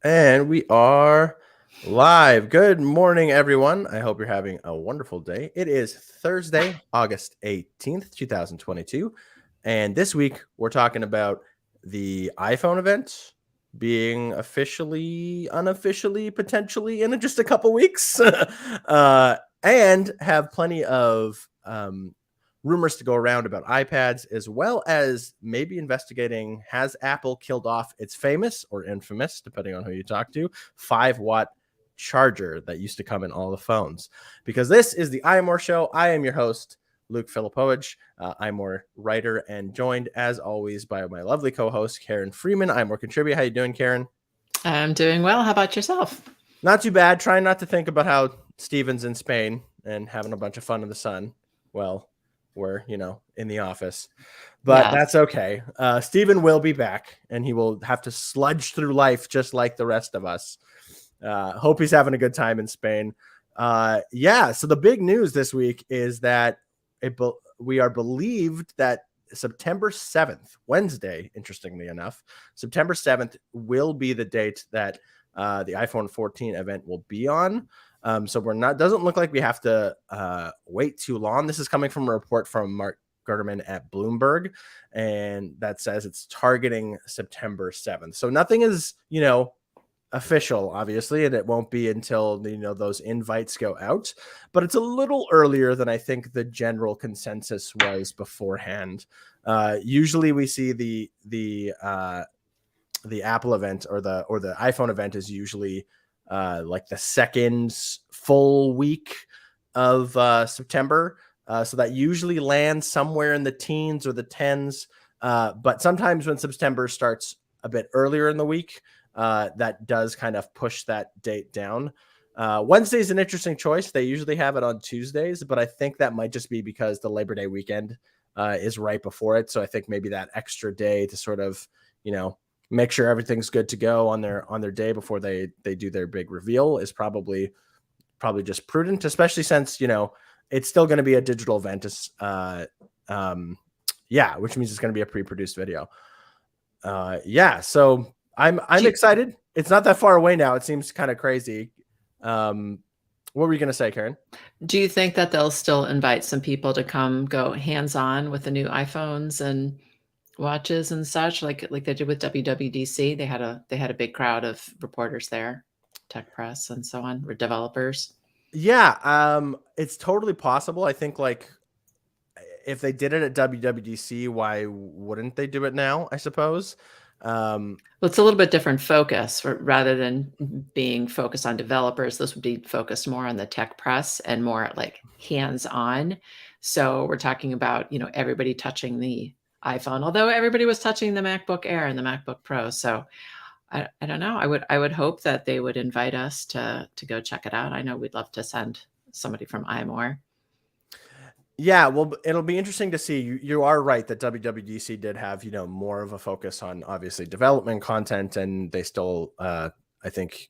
And we are live. Good morning, everyone. I hope you're having a wonderful day. It is Thursday, August 18th, 2022. And this week, we're talking about the iPhone event being officially, unofficially, potentially in just a couple weeks, and have plenty of rumors to go around about iPads, as well as maybe investigating, has Apple killed off its famous or infamous, depending on who you talk to, 5-watt charger that used to come in all the phones? Because this is the iMore Show. I am your host, Luke Filipovich, iMore writer, and joined, as always, by my lovely co-host, Karen Freeman, iMore contributor. How you doing, Karen? I'm doing well. How about yourself? Not too bad. Trying not to think about how Steven's in Spain and having a bunch of fun in the sun. Well, we're, in the office. But Yes. that's okay. Steven will be back, and he will have to sludge through life just like the rest of us. Hope he's having a good time in Spain. So the big news this week is that we are believed that September 7th, Wednesday, interestingly enough, September 7th will be the date that the iPhone 14 event will be on. So doesn't look like we have to wait too long. This is coming from a report from Mark Gurman at Bloomberg, and that says it's targeting September 7th. So nothing is, official, obviously, and it won't be until those invites go out. But it's a little earlier than I think the general consensus was beforehand. Usually, we see the Apple event or the iPhone event is usually like the second full week of September. So that usually lands somewhere in the teens or the tens. But sometimes when September starts a bit earlier in the week, that does kind of push that date down. Wednesday is an interesting choice. They usually have it on Tuesdays, but I think that might just be because the Labor Day weekend is right before it. So I think maybe that extra day to sort of, make sure everything's good to go on their day before they do their big reveal is probably just prudent, especially since it's still going to be a digital event. Which means it's going to be a pre-produced video. So I'm excited. It's not that far away now. It seems kind of crazy. What were you going to say, Karen? Do you think that they'll still invite some people to come go hands-on with the new iPhones and watches and such, like they did with WWDC? They had a big crowd of reporters there, tech press and so on, or developers. Yeah, it's totally possible. I think if they did it at WWDC, why wouldn't they do it now? I suppose. Well, it's a little bit different focus. Rather than being focused on developers, this would be focused more on the tech press and more like hands-on. So we're talking about, everybody touching the iPhone, although everybody was touching the MacBook Air and the MacBook Pro. So I don't know. I would hope that they would invite us to go check it out. I know we'd love to send somebody from iMore. Yeah, well, it'll be interesting to see. You are right that WWDC did have, more of a focus on obviously development content, and they still, I think,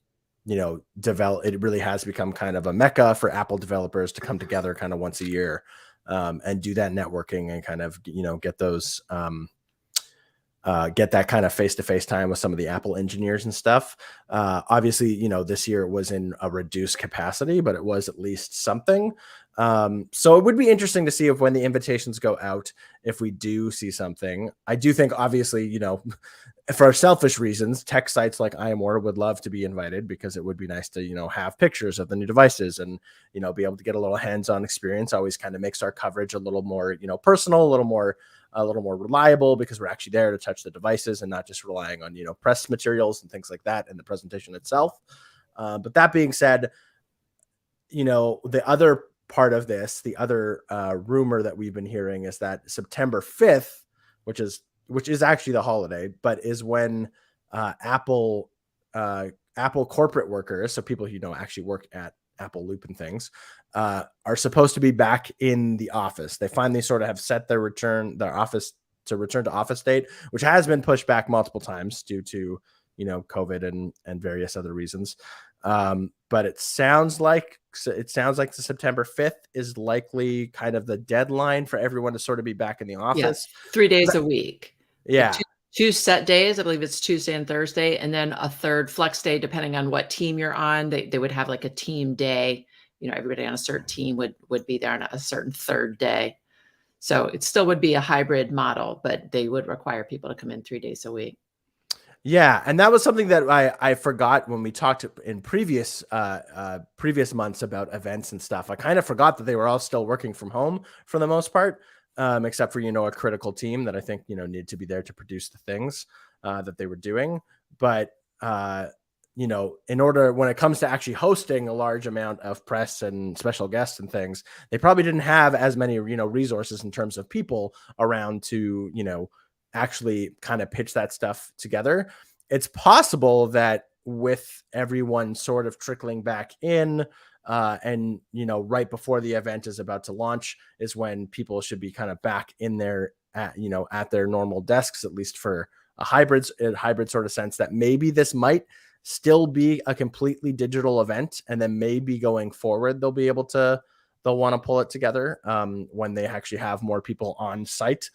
develop. It really has become kind of a mecca for Apple developers to come together kind of once a year, and do that networking and kind of, get those, get that kind of face-to-face time with some of the Apple engineers and stuff. Obviously, this year it was in a reduced capacity, but it was at least something. So it would be interesting to see if when the invitations go out, if we do see something. I do think, obviously, for selfish reasons, tech sites like iMore would love to be invited because it would be nice to, have pictures of the new devices and, be able to get a little hands-on experience. Always kind of makes our coverage a little more, personal, a little more reliable because we're actually there to touch the devices and not just relying on, press materials and things like that in the presentation itself. But that being said, the other part of this, the other rumor that we've been hearing is that September 5th, which is actually the holiday, but is when Apple corporate workers, so people who actually work at Apple Loop and things, are supposed to be back in the office. They finally sort of have set their return to office date, which has been pushed back multiple times due to COVID and various other reasons. But it sounds like the September 5th is likely kind of the deadline for everyone to sort of be back in the office. Yes, 3 days a week. Yeah. 2 set days, I believe it's Tuesday and Thursday, and then a third flex day depending on what team you're on. They would have like a team day, everybody on a certain team would be there on a certain third day. So it still would be a hybrid model, but they would require people to come in 3 days a week. Yeah, and that was something that I forgot when we talked in previous months about events and stuff. I kind of forgot that they were all still working from home for the most part, except for a critical team that I think needed to be there to produce the things that they were doing. But in order, when it comes to actually hosting a large amount of press and special guests and things, they probably didn't have as many resources in terms of people around to actually kind of pitch that stuff together. It's possible that with everyone sort of trickling back in, and right before the event is about to launch is when people should be kind of back in there at their normal desks, at least for a hybrid sort of sense, that maybe this might still be a completely digital event, and then maybe going forward they'll want to pull it together when they actually have more people on site.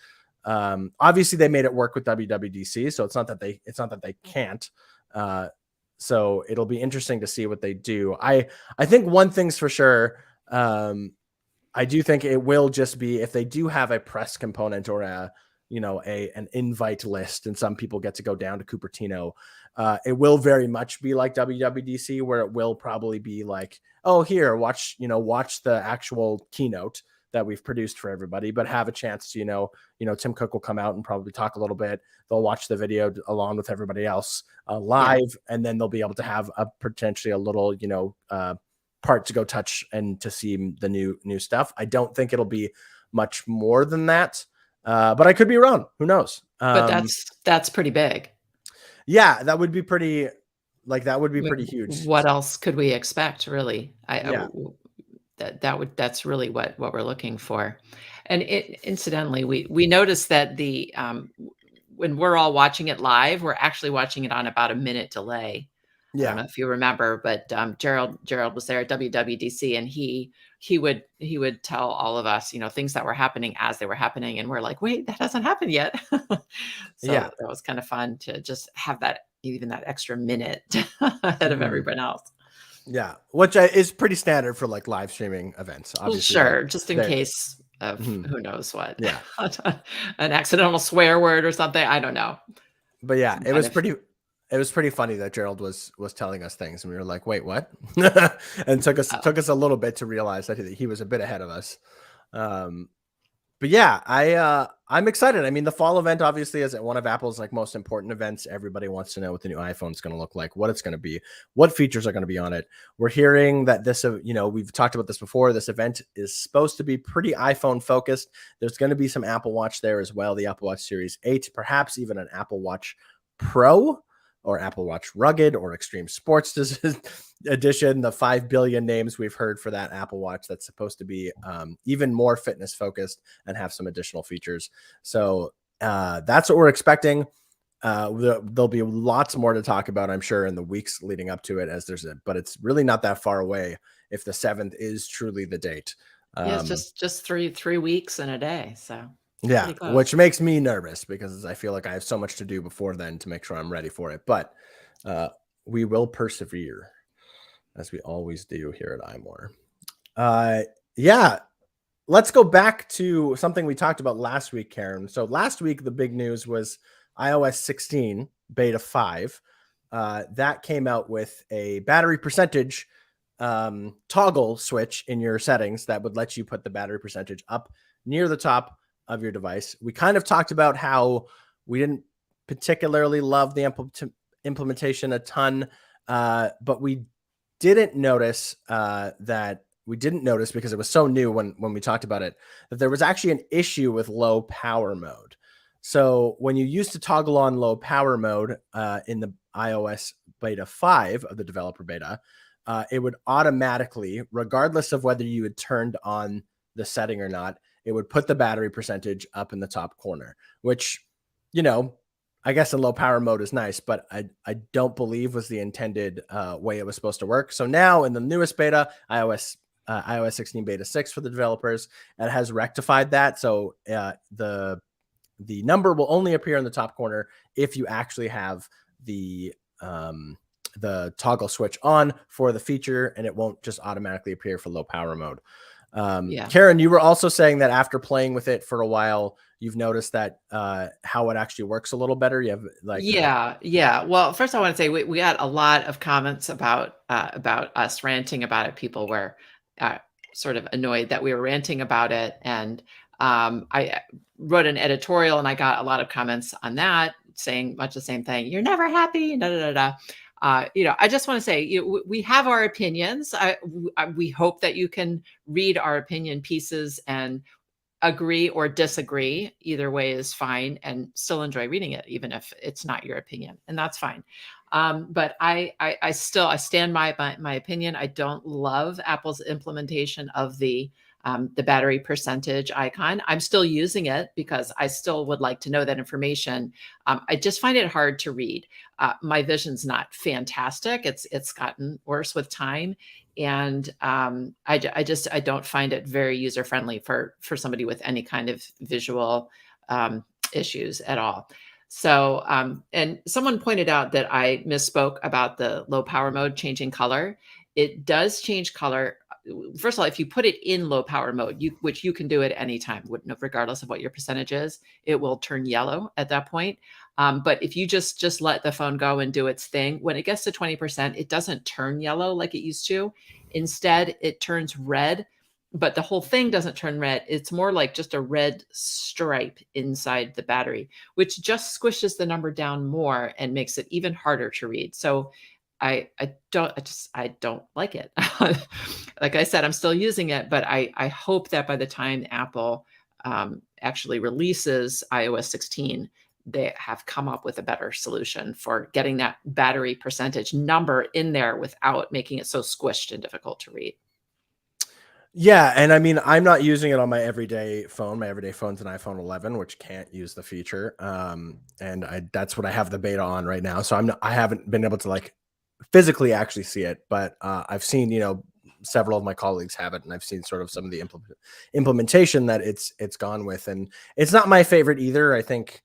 Obviously they made it work with WWDC, so it's not that they can't. So it'll be interesting to see what they do. I think one thing's for sure. I do think it will just be, if they do have a press component or an invite list, and some people get to go down to Cupertino, it will very much be like WWDC, where it will probably be like, oh, here, watch the actual keynote that we've produced for everybody, but have a chance to, Tim Cook will come out and probably talk a little bit. They'll watch the video along with everybody else live, and then they'll be able to have potentially a little, part to go touch and to see the new stuff. I don't think it'll be much more than that, but I could be wrong. Who knows? But that's pretty big. Yeah, that would be pretty. That would be pretty huge. What else could we expect, really? That's really what we're looking for. And incidentally, we noticed that when we're all watching it live, we're actually watching it on about a minute delay. I don't know if you remember, but Gerald was there at WWDC, and he would tell all of us, things that were happening as they were happening, and we're like, wait, that hasn't happened yet. So that was kind of fun to just have that extra minute ahead of everyone else. Yeah, which is pretty standard for live streaming events. Obviously, well, sure, just in case of who knows what. Yeah, an accidental swear word or something. I don't know. But yeah, it was pretty funny that Gerald was telling us things, and we were like, wait, what? And took us a little bit to realize that he was a bit ahead of us. But yeah, I'm excited. I mean, the fall event obviously is one of Apple's most important events. Everybody wants to know what the new iPhone is going to look like, what it's going to be, what features are going to be on it. We're hearing that this, we've talked about this before. This event is supposed to be pretty iPhone focused. There's going to be some Apple Watch there as well, the Apple Watch Series 8, perhaps even an Apple Watch Pro or Apple Watch Rugged or Extreme Sports Edition, the 5 billion names we've heard for that Apple Watch that's supposed to be even more fitness focused and have some additional features. So that's what we're expecting. There'll be lots more to talk about, I'm sure, in the weeks leading up to it, but it's really not that far away if the 7th is truly the date. It's just three weeks and a day. So yeah, which makes me nervous because I feel like I have so much to do before then to make sure I'm ready for it. But we will persevere, as we always do here at iMore. Yeah, let's go back to something we talked about last week, Karen. So last week, the big news was iOS 16 beta 5. That came out with a battery percentage toggle switch in your settings that would let you put the battery percentage up near the top of your device. We kind of talked about how we didn't particularly love the implementation a ton, but we didn't notice because it was so new when we talked about it, that there was actually an issue with low power mode. So when you used to toggle on low power mode in the iOS beta 5 of the developer beta, it would automatically, regardless of whether you had turned on the setting or not, it would put the battery percentage up in the top corner, which, I guess in low power mode is nice, but I don't believe was the intended way it was supposed to work. So now in the newest beta, iOS 16 beta 6 for the developers, it has rectified that. So the the number will only appear in the top corner if you actually have the toggle switch on for the feature, and it won't just automatically appear for low power mode. Yeah. Karen, you were also saying that after playing with it for a while, you've noticed that how it actually works a little better. You have like Yeah. Well, first I want to say we got a lot of comments about us ranting about it. People were sort of annoyed that we were ranting about it, and I wrote an editorial, and I got a lot of comments on that saying much the same thing. You're never happy. Da da da da. I just want to say we have our opinions. We hope that you can read our opinion pieces and agree or disagree. Either way is fine, and still enjoy reading it, even if it's not your opinion, and that's fine. But I stand by my opinion. I don't love Apple's implementation of the battery percentage icon. I'm still using it because I still would like to know that information. I just find it hard to read. My vision's not fantastic. It's gotten worse with time, and I don't find it very user friendly for somebody with any kind of visual issues at all. So, and someone pointed out that I misspoke about the low power mode changing color. It does change color. First of all, if you put it in low power mode, which you can do at any time, regardless of what your percentage is, it will turn yellow at that point. But if you just let the phone go and do its thing, when it gets to 20%, it doesn't turn yellow like it used to. Instead, it turns red, but the whole thing doesn't turn red. It's more like just a red stripe inside the battery, which just squishes the number down more and makes it even harder to read. So I don't like it. Like I said, I'm still using it, but I hope that by the time Apple actually releases iOS 16, they have come up with a better solution for getting that battery percentage number in there without making it so squished and difficult to read. Yeah, and I mean, I'm not using it on my everyday phone. My everyday phone's an iPhone 11, which can't use the feature. And that's what I have the beta on right now. So I haven't been able to like physically actually see it, but I've seen, several of my colleagues have it, and I've seen sort of some of the implementation that it's gone with, and it's not my favorite either. I think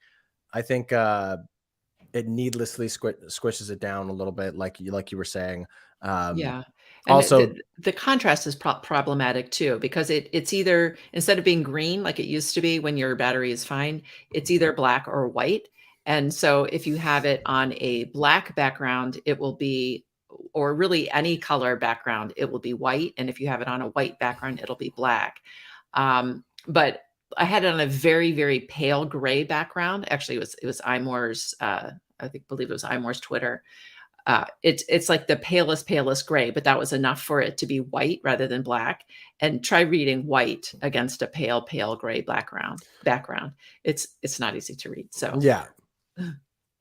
it needlessly squishes it down a little bit, like you were saying. Yeah. And Also, the contrast is problematic too, because it's either, instead of being green like it used to be when your battery is fine, it's either black or white. And so if you have it on a black background, it will be, or really any color background, it will be white. And if you have it on a white background, it'll be black. But I had it on a very, very pale gray background. Actually, it was iMore's, believe it was iMore's Twitter. It's like the palest gray, but that was enough for it to be white rather than black. And try reading white against a pale gray background. It's not easy to read. So yeah.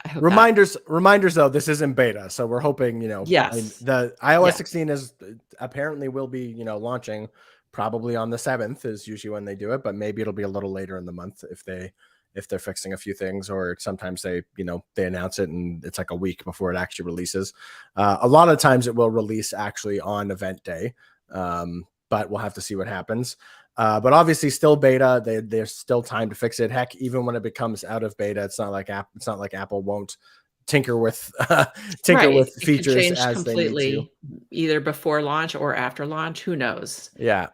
I hope Reminders though, this isn't beta, so we're hoping, Yes. the iOS 16 is apparently will be, launching probably on the 7th is usually when they do it, but maybe it'll be a little later in the month if they're fixing a few things, or sometimes they announce it and it's like a week before it actually releases. A lot of times it will release actually on event day, but we'll have to see what happens. But obviously still beta. There's still time to fix it. Heck, even when it becomes out of beta, it's not like Apple won't tinker with with features as they need to, either before launch or after launch. Who knows? Yeah.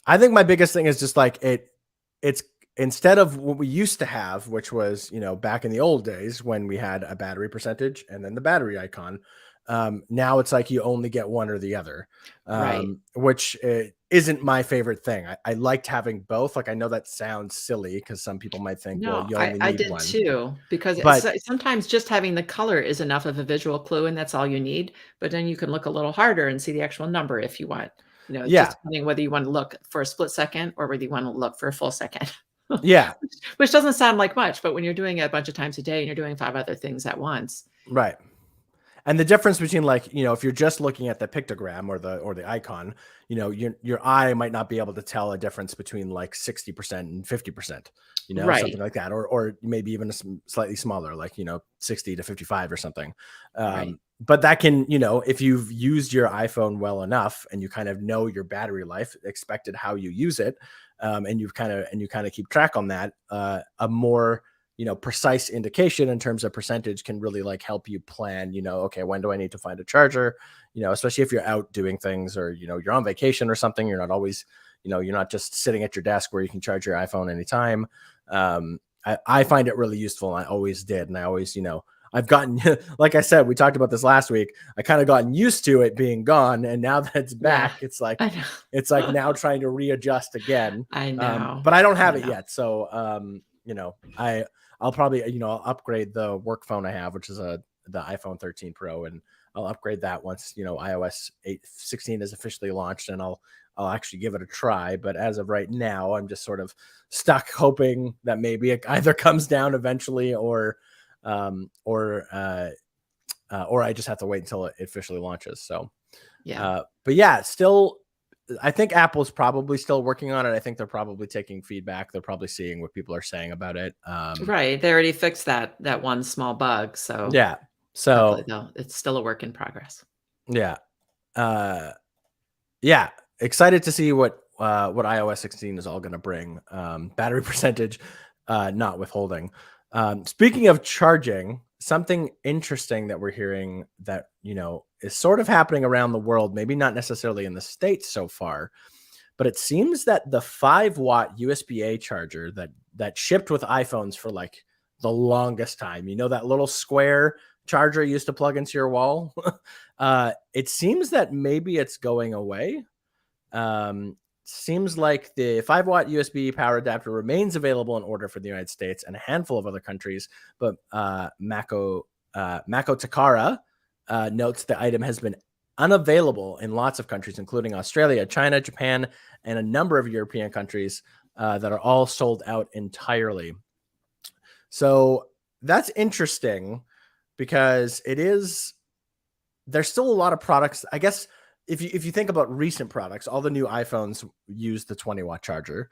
I think my biggest thing is just like it's instead of what we used to have, which was, back in the old days when we had a battery percentage and then the battery icon. Now it's like you only get one or the other, Right. which isn't my favorite thing. I liked having both. Like, I know that sounds silly because some people might think, well, No, you only I need did one. too, because But sometimes just having the color is enough of a visual clue, and that's all you need. But then you can look a little harder and see the actual number if you want. yeah, Just depending whether you want to look for a split second or whether you want to look for a full second. yeah, Which doesn't sound like much, but when you're doing it a bunch of times a day and you're doing 5 other things at once. right. And the difference between, like, if you're just looking at the pictogram or the icon, your eye might not be able to tell a difference between like 60% and 50%, Right. something like that, or maybe even slightly smaller, like 60 to 55 or something. Right. but that can, if you've used your iPhone well enough and you kind of know your battery life, expected how you use it, and you kind of keep track on that, a more precise indication in terms of percentage can really like help you plan. Okay, when do I need to find a charger? Especially if you're out doing things, or you're on vacation or something. You're not always, you're not just sitting at your desk where you can charge your iPhone anytime. I find it really useful. I always did, and I always, I've gotten, like I said, we talked about this last week. I kind of gotten used to it being gone, and now that it's Yeah, back, I know. it's like now trying to readjust again. I know. But I don't I have it know. yet, so I'll probably I'll upgrade the work phone I have, which is the iPhone 13 Pro, and I'll upgrade that once iOS 16 is officially launched, and I'll actually give it a try. But as of right now, I'm just sort of stuck hoping that maybe it either comes down eventually, or I just have to wait until it officially launches. So, Yeah. but yeah, still, I think Apple's probably still working on it. I think they're probably taking feedback. They're probably seeing what people are saying about it. Right. They already fixed that one small bug, so Yeah. hopefully So it's still a work in progress. yeah, yeah. Excited to see what iOS 16 is all going to bring. Battery percentage, not withholding. Speaking of charging, something interesting that we're hearing that is sort of happening around the world, maybe not necessarily in the States so far, but it seems that the 5-watt USB-A charger that shipped with iPhones for like the longest time, that little square charger you used to plug into your wall, it seems that maybe it's going away. Seems like the 5-watt USB power adapter remains available in order for the United States and a handful of other countries, but Mako Takara notes the item has been unavailable in lots of countries, including Australia, China, Japan, and a number of European countries that are all sold out entirely. So that's interesting, because there's still a lot of products. I guess if you think about recent products, all the new iPhones use the 20-watt charger,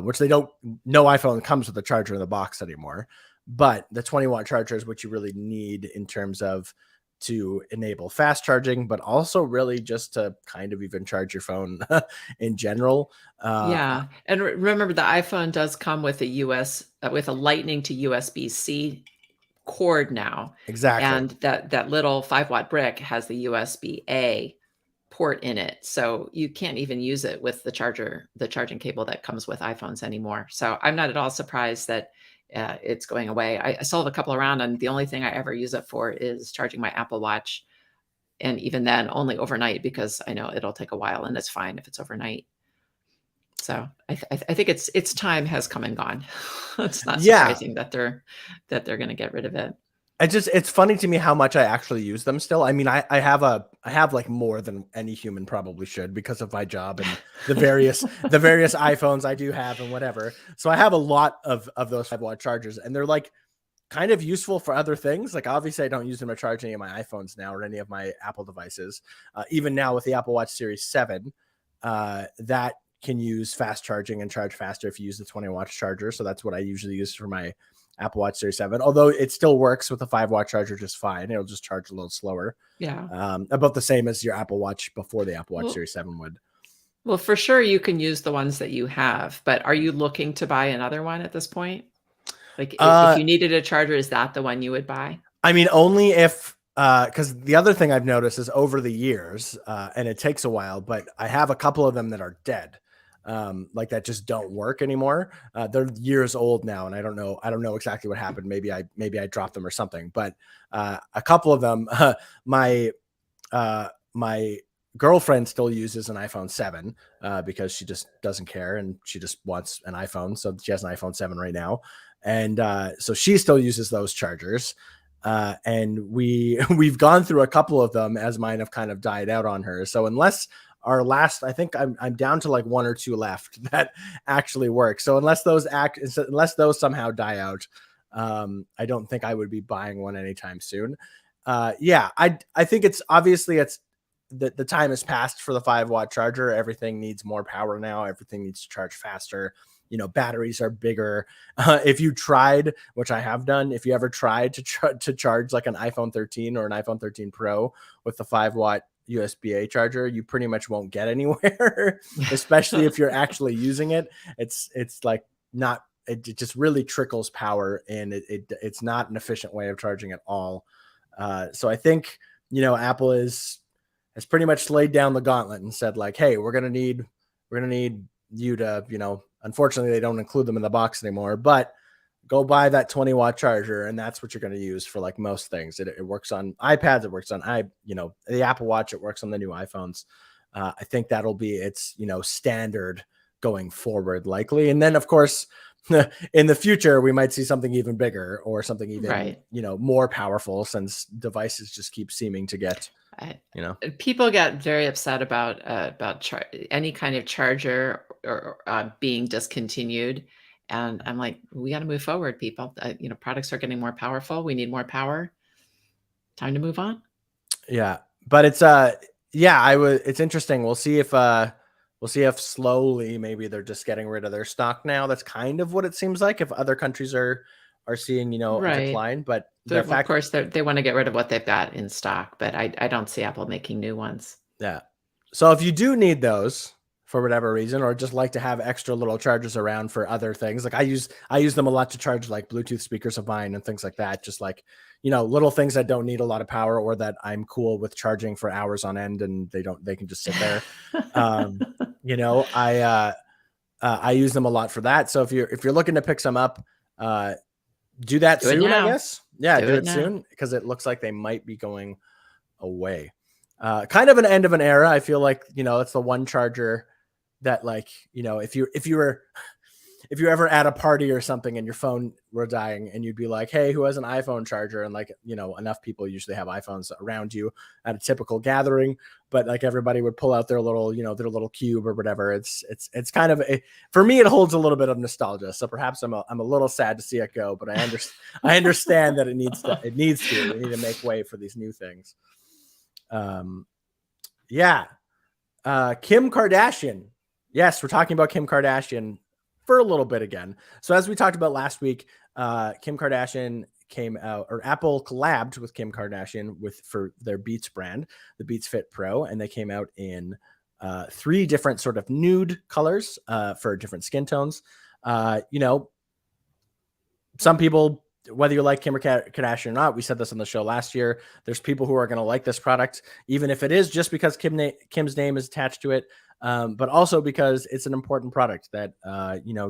which no iPhone comes with a charger in the box anymore. But the 20-watt charger is what you really need in terms of to enable fast charging, but also really just to kind of even charge your phone in general. Yeah, and remember the iPhone does come with with a Lightning to USB-C cord now, Exactly. and that little 5-watt brick has the USB-A port in it, so you can't even use it with the charging cable that comes with iPhones anymore. So I'm not at all surprised that it's going away. I still have a couple around, and the only thing I ever use it for is charging my Apple Watch, and even then only overnight, because I know it'll take a while, and it's fine if it's overnight. So I think its time has come and gone. It's not Yeah. surprising that they're going to get rid of it. It's funny to me how much I actually use them still. I mean, I have like more than any human probably should, because of my job and the various iPhones I do have and whatever. So I have a lot of those 5-watt chargers, and they're like kind of useful for other things. Like obviously I don't use them to charge any of my iPhones now or any of my Apple devices. Even now with the Apple Watch Series 7, that can use fast charging and charge faster if you use the 20-watt charger. So that's what I usually use for my Apple Watch Series 7, although it still works with a 5-watt charger just fine. It'll just charge a little slower. Yeah. About the same as your Apple Watch before the Apple Watch Well, Series 7 would. well, for sure you can use the ones that you have, but are you looking to buy another one at this point? Like if Uh, you needed a charger, is that the one you would buy? I mean, only if, because the other thing I've noticed is over the years, and it takes a while, but I have a couple of them that are dead, like that just don't work anymore. They're years old now, and I don't know exactly what happened. Maybe I dropped them or something, but a couple of them, my girlfriend still uses an iPhone 7 because she just doesn't care and she just wants an iPhone. So she has an iPhone 7 right now. And so she still uses those chargers. And we've gone through a couple of them as mine have kind of died out on her. So unless I think I'm down to like 1 or 2 left that actually work. So unless those somehow die out, I don't think I would be buying one anytime soon. Yeah, I think it's the time has passed for the 5-watt charger. Everything needs more power now. Everything needs to charge faster. batteries are bigger. If you tried, which I have done, if you ever tried to charge like an iPhone 13 or an iPhone 13 Pro with the 5-watt USB-A charger, you pretty much won't get anywhere, especially if you're actually using it. It's like not, it just really trickles power, and it's not an efficient way of charging at all. So I think, Apple has pretty much laid down the gauntlet and said like, hey, we're going to need you to, unfortunately they don't include them in the box anymore, but go buy that 20-watt charger, and that's what you're going to use for like most things. It works on iPads, it works on the Apple Watch, it works on the new iPhones. I think that'll be its standard going forward, likely. And then of course in the future we might see something even bigger or something even Right. more powerful, since devices just keep seeming to get People get very upset about any kind of charger or being discontinued, and I'm like, we got to move forward, people. Products are getting more powerful. We need more power. Time to move on. Yeah, but it's it's interesting. We'll see if slowly maybe they're just getting rid of their stock now. That's kind of what it seems like, if other countries are seeing a Right. decline. But Of course, they want to get rid of what they've got in stock, but I don't see Apple making new ones. Yeah. So if you do need those for whatever reason, or just like to have extra little chargers around for other things, like I use them a lot to charge like Bluetooth speakers of mine and things like that. Just like, little things that don't need a lot of power, or that I'm cool with charging for hours on end, and they can just sit there. I use them a lot for that. So if you're looking to pick some up, do that soon, I guess. Yeah, do it soon, because it looks like they might be going away. Kind of an end of an era. I feel like, it's the one charger that, like, if you were at a party or something and your phone were dying, and you'd be like, hey, who has an iPhone charger? And like, enough people usually have iPhones around you at a typical gathering, but like everybody would pull out their little cube or whatever. It's kind of for me, it holds a little bit of nostalgia. So perhaps I'm a little sad to see it go, but I understand that it needs to. We need to make way for these new things. Kim Kardashian. Yes, we're talking about Kim Kardashian for a little bit again. So as we talked about last week, Kim Kardashian came out, or Apple collabed with Kim Kardashian for their Beats brand, the Beats Fit Pro, and they came out in 3 different sort of nude colors for different skin tones. Some people, whether you like Kim Kardashian or not, we said this on the show last year, there's people who are going to like this product, even if it is just because Kim's name is attached to it, but also because it's an important product that,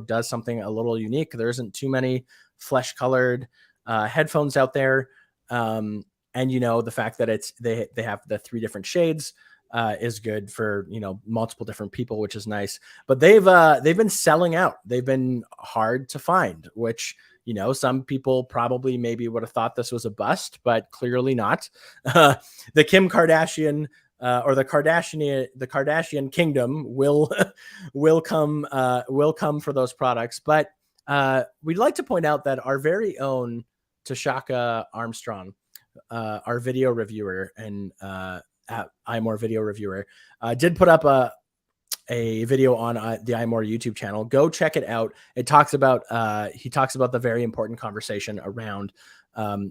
does something a little unique. There isn't too many flesh-colored headphones out there. And, the fact that they have the 3 different shades is good for, multiple different people, which is nice. But they've been selling out. They've been hard to find, which, some people probably maybe would have thought this was a bust, but clearly not. The Kim Kardashian or the Kardashian kingdom will come for those products. But we'd like to point out that our very own Tashaka Armstrong, our video reviewer and iMore video reviewer, did put up a video on the iMore YouTube channel. Go check it out. It talks about he talks about the very important conversation around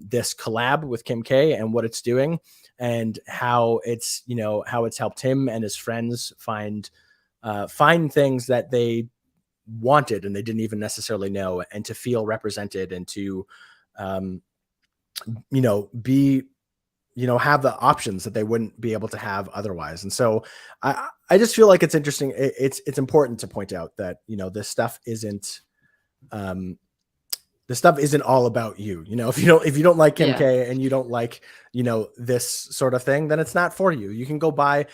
this collab with Kim K and what it's doing, and how it's helped him and his friends find things that they wanted and they didn't even necessarily know, and to feel represented, and to be have the options that they wouldn't be able to have otherwise. And so I just feel like it's interesting. It's important to point out that, this stuff isn't all about you. If you don't like Kim K and you don't like, this sort of thing, then it's not for you. You can go buy,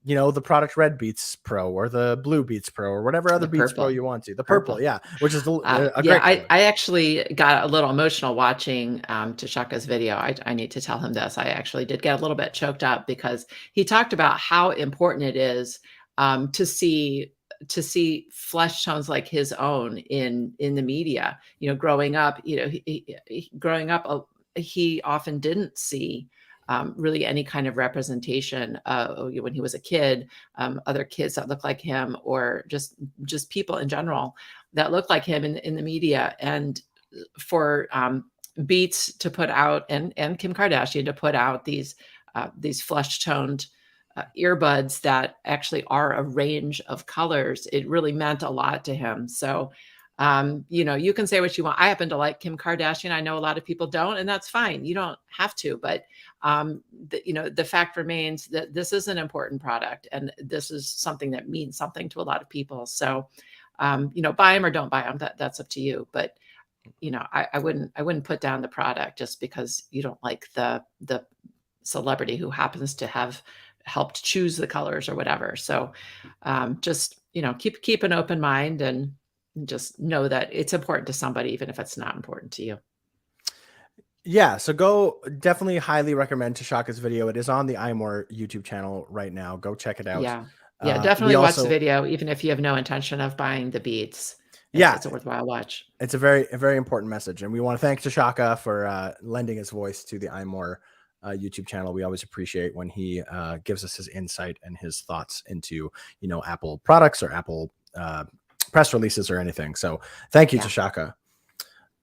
the product Red Beats Pro or the Blue Beats Pro or whatever other Beats Pro you want to. The purple, which is a great color. I actually got a little emotional watching Tashaka's video. I need to tell him this. I actually did get a little bit choked up because he talked about how important it is to see flesh tones like his own in the media. Growing up, he often didn't see really any kind of representation when he was a kid, other kids that look like him, or just people in general that look like him in the media. And for Beats to put out, and Kim Kardashian to put out these flesh toned earbuds that actually are a range of colors, it really meant a lot to him. So you can say what you want. I happen to like Kim Kardashian. I know a lot of people don't, and that's fine. You don't have to, but the fact remains that this is an important product, and this is something that means something to a lot of people. So, buy them or don't buy them. That's up to you. But I wouldn't put down the product just because you don't like the celebrity who happens to have helped choose the colors or whatever. So, just keep an open mind, and just know that it's important to somebody, even if it's not important to you. Yeah, so definitely highly recommend Tashaka's video. It is on the iMore YouTube channel right now. Go check it out. Yeah. We Definitely watch the also, video, even if you have no intention of buying the beads. yeah, It's a worthwhile watch. it's a very important message, and we want to thank Tashaka for lending his voice to the iMore YouTube channel. We always appreciate when he gives us his insight and his thoughts into Apple products or Apple press releases or anything. So thank you, Yeah.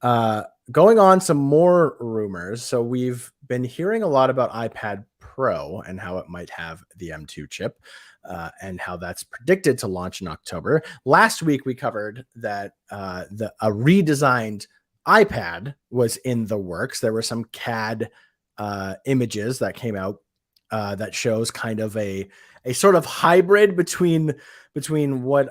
Tashaka. Going on some more rumors. So we've been hearing a lot about iPad Pro and how it might have the M2 chip, and how that's predicted to launch in October. Last week we covered that a redesigned iPad was in the works. There were some CAD images that came out that shows kind of a sort of hybrid between what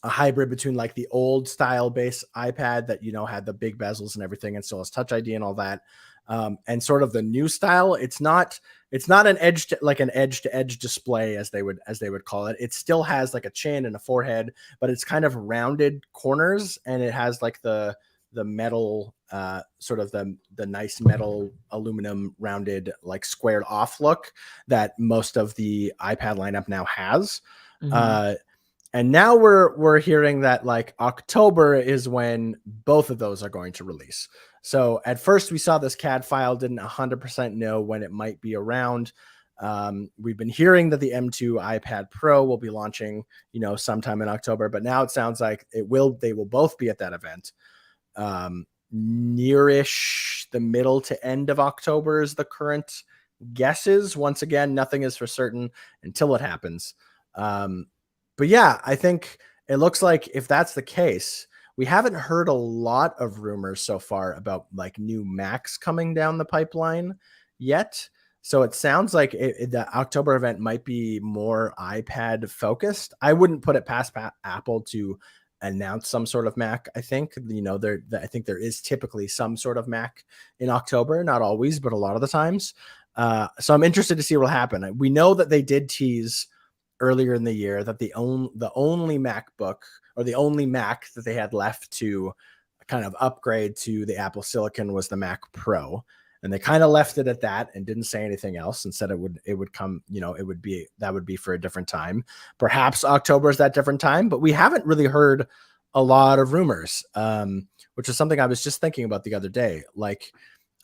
a hybrid between like the old style base iPad that had the big bezels and everything and still has Touch ID and all that, and sort of the new style. It's not an edge to edge display as they would call it. It still has like a chin and a forehead, but it's kind of rounded corners, and it has like the metal sort of the nice metal aluminum rounded like squared off look that most of the iPad lineup now has. Mhm. And now we're hearing that like October is when both of those are going to release. So at first we saw this CAD file, didn't 100% know when it might be around. We've been hearing that the M2 iPad Pro will be launching, sometime in October, but now it sounds like they will both be at that event. Nearish the middle to end of October is the current guesses. Once again, nothing is for certain until it happens. But yeah, I think it looks like if that's the case, we haven't heard a lot of rumors so far about like new Macs coming down the pipeline yet. So it sounds like the October event might be more iPad focused. I wouldn't put it past Apple to announce some sort of Mac. I think, I think there is typically some sort of Mac in October, not always, but a lot of the times. So I'm interested to see what will happen. We know that they did tease earlier in the year that the only MacBook or the only Mac that they had left to kind of upgrade to the Apple Silicon was the Mac Pro, and they kind of left it at that and didn't say anything else and said it would come, that would be for a different time. Perhaps October is that different time, but we haven't really heard a lot of rumors, which is something I was just thinking about the other day. Like,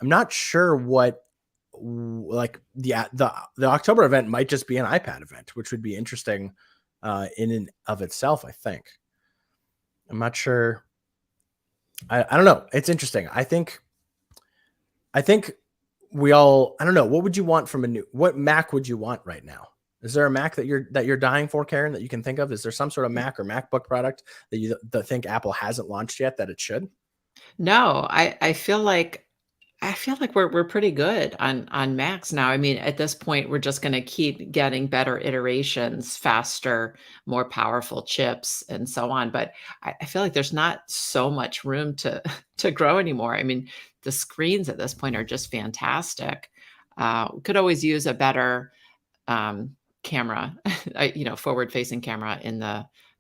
I'm not sure what like the October event might just be an iPad event, which would be interesting in and of itself. I think. I'm not sure. I don't know. It's interesting. I think we all. I don't know. What would you want from what Mac would you want right now? Is there a Mac that you're dying for, Karen, that you can think of? Is there some sort of Mac or MacBook product that you think Apple hasn't launched yet that it should? No, I feel like we're pretty good on Macs now. I mean, at this point, we're just gonna keep getting better iterations, faster, more powerful chips, and so on. But I feel like there's not so much room to to grow anymore. I mean, the screens at this point are just fantastic. Could always use a better camera, forward-facing camera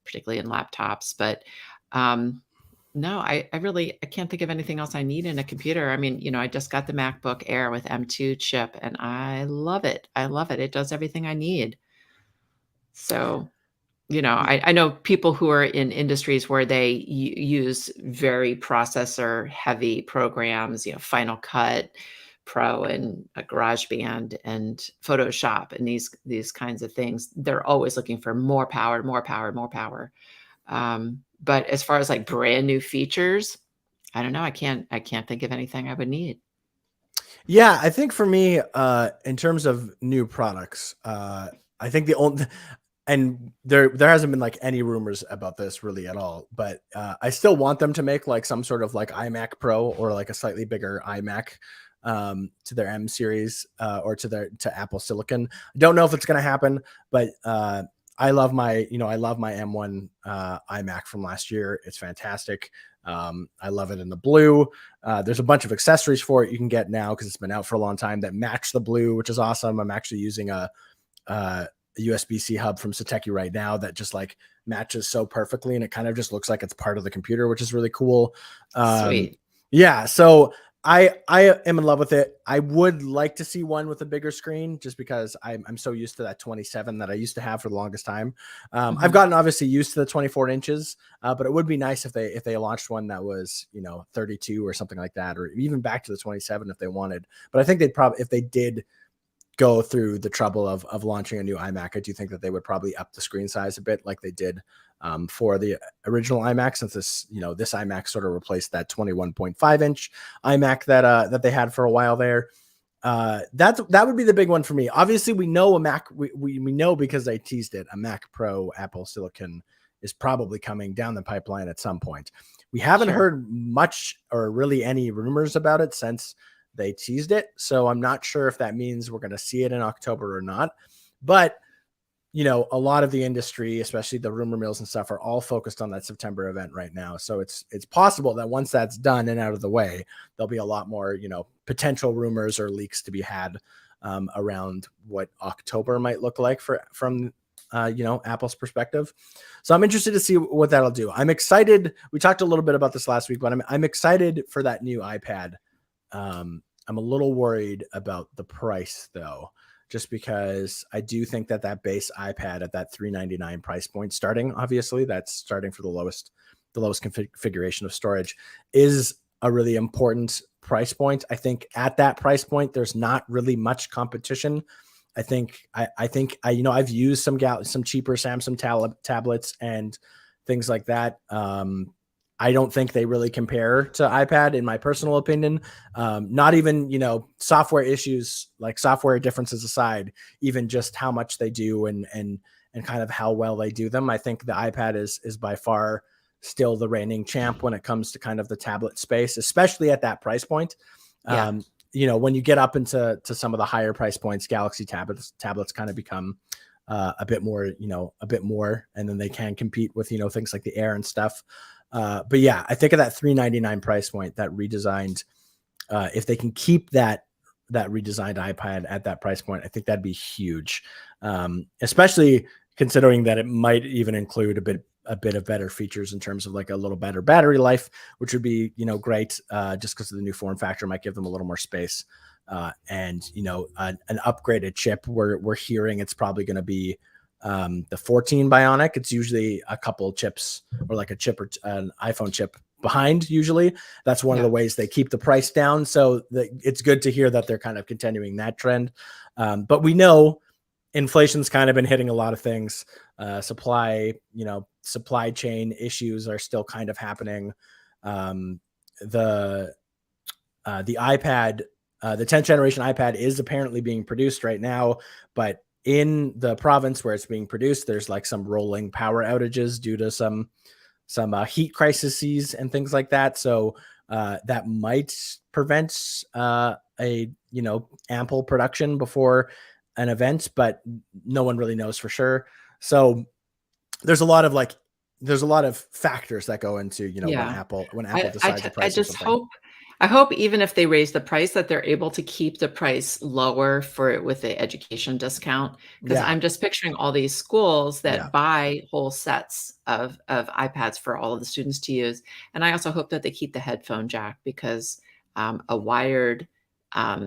particularly in laptops. But no, I can't think of anything else I need in a computer. I mean, I just got the MacBook Air with M2 chip, and I love it. I love it. It does everything I need. So, I know people who are in industries where they use very processor heavy programs, Final Cut, Pro and a GarageBand and Photoshop and these kinds of things. They're always looking for more power, more power, more power. But as far as like brand new features, I don't know. I can't think of anything I would need. Yeah, I think for me, in terms of new products, I think the only and there hasn't been like any rumors about this really at all, but I still want them to make like some sort of like iMac Pro or like a slightly bigger iMac to their M series or to Apple Silicon. I don't know if it's going to happen, but I love my M1 iMac from last year. It's fantastic. I love it in the blue. There's a bunch of accessories for it you can get now because it's been out for a long time that match the blue, which is awesome. I'm actually using a USB-C hub from Satechi right now that just like matches so perfectly, and it kind of just looks like it's part of the computer, which is really cool. Sweet. Yeah, so I am in love with it. I would like to see one with a bigger screen just because I'm so used to that 27 that I used to have for the longest time. I've gotten obviously used to the 24 inches, but it would be nice if they launched one that was 32 or something like that, or even back to the 27 if they wanted. But I think they'd probably, if they did go through the trouble of launching a new iMac, I do think that they would probably up the screen size a bit like they did for the original iMac, since this iMac sort of replaced that 21.5 inch iMac that they had for a while there. That would be the big one for me. Obviously, we know we know because they teased it, a Mac Pro Apple Silicon is probably coming down the pipeline at some point. We haven't Sure. heard much or really any rumors about it since they teased it. So I'm not sure if that means we're going to see it in October or not. But, a lot of the industry, especially the rumor mills and stuff, are all focused on that September event right now. So it's possible that once that's done and out of the way, there'll be a lot more, potential rumors or leaks to be had around what October might look like from Apple's perspective. So I'm interested to see what that'll do. I'm excited. We talked a little bit about this last week, but I'm excited for that new iPad. I'm a little worried about the price though, just because I do think that base iPad at that $399 price point starting, obviously that's starting for the lowest configuration of storage, is a really important price point. I think at that price point, there's not really much competition. I think I've used some cheaper Samsung tablets and things like that. I don't think they really compare to iPad, in my personal opinion. Not even, software issues, like software differences aside, even just how much they do and kind of how well they do them. I think the iPad is by far still the reigning champ when it comes to kind of the tablet space, especially at that price point. Yeah. When you get up into some of the higher price points, Galaxy tablets kind of become a bit more, and then they can compete with, things like the Air and stuff. But yeah, I think of that $399 price point, that redesigned, if they can keep that redesigned iPad at that price point, I think that'd be huge. Especially considering that it might even include a bit of better features in terms of like a little better battery life, which would be, great, just because of the new form factor might give them a little more space. And an upgraded chip, we're hearing it's probably going to be the 14 Bionic. It's usually a couple chips or like a chip or an iPhone chip behind. Usually that's one of the ways they keep the price down. So it's good to hear that they're kind of continuing that trend. But we know inflation's kind of been hitting a lot of things. Supply chain issues are still kind of happening. The iPad, the 10th generation iPad is apparently being produced right now, but in the province where it's being produced, there's like some rolling power outages due to some heat crises and things like that. So that might prevent ample production before an event, but no one really knows for sure. So there's a lot of factors that go into when Yeah. Apple I decides the I price of just something. hope even if they raise the price that they're able to keep the price lower for it with the education discount. Because 'cause Yeah, I'm just picturing all these schools yeah. that buy whole sets of iPads for all of the students to use, and I also hope that they keep the headphone jack because, a wired,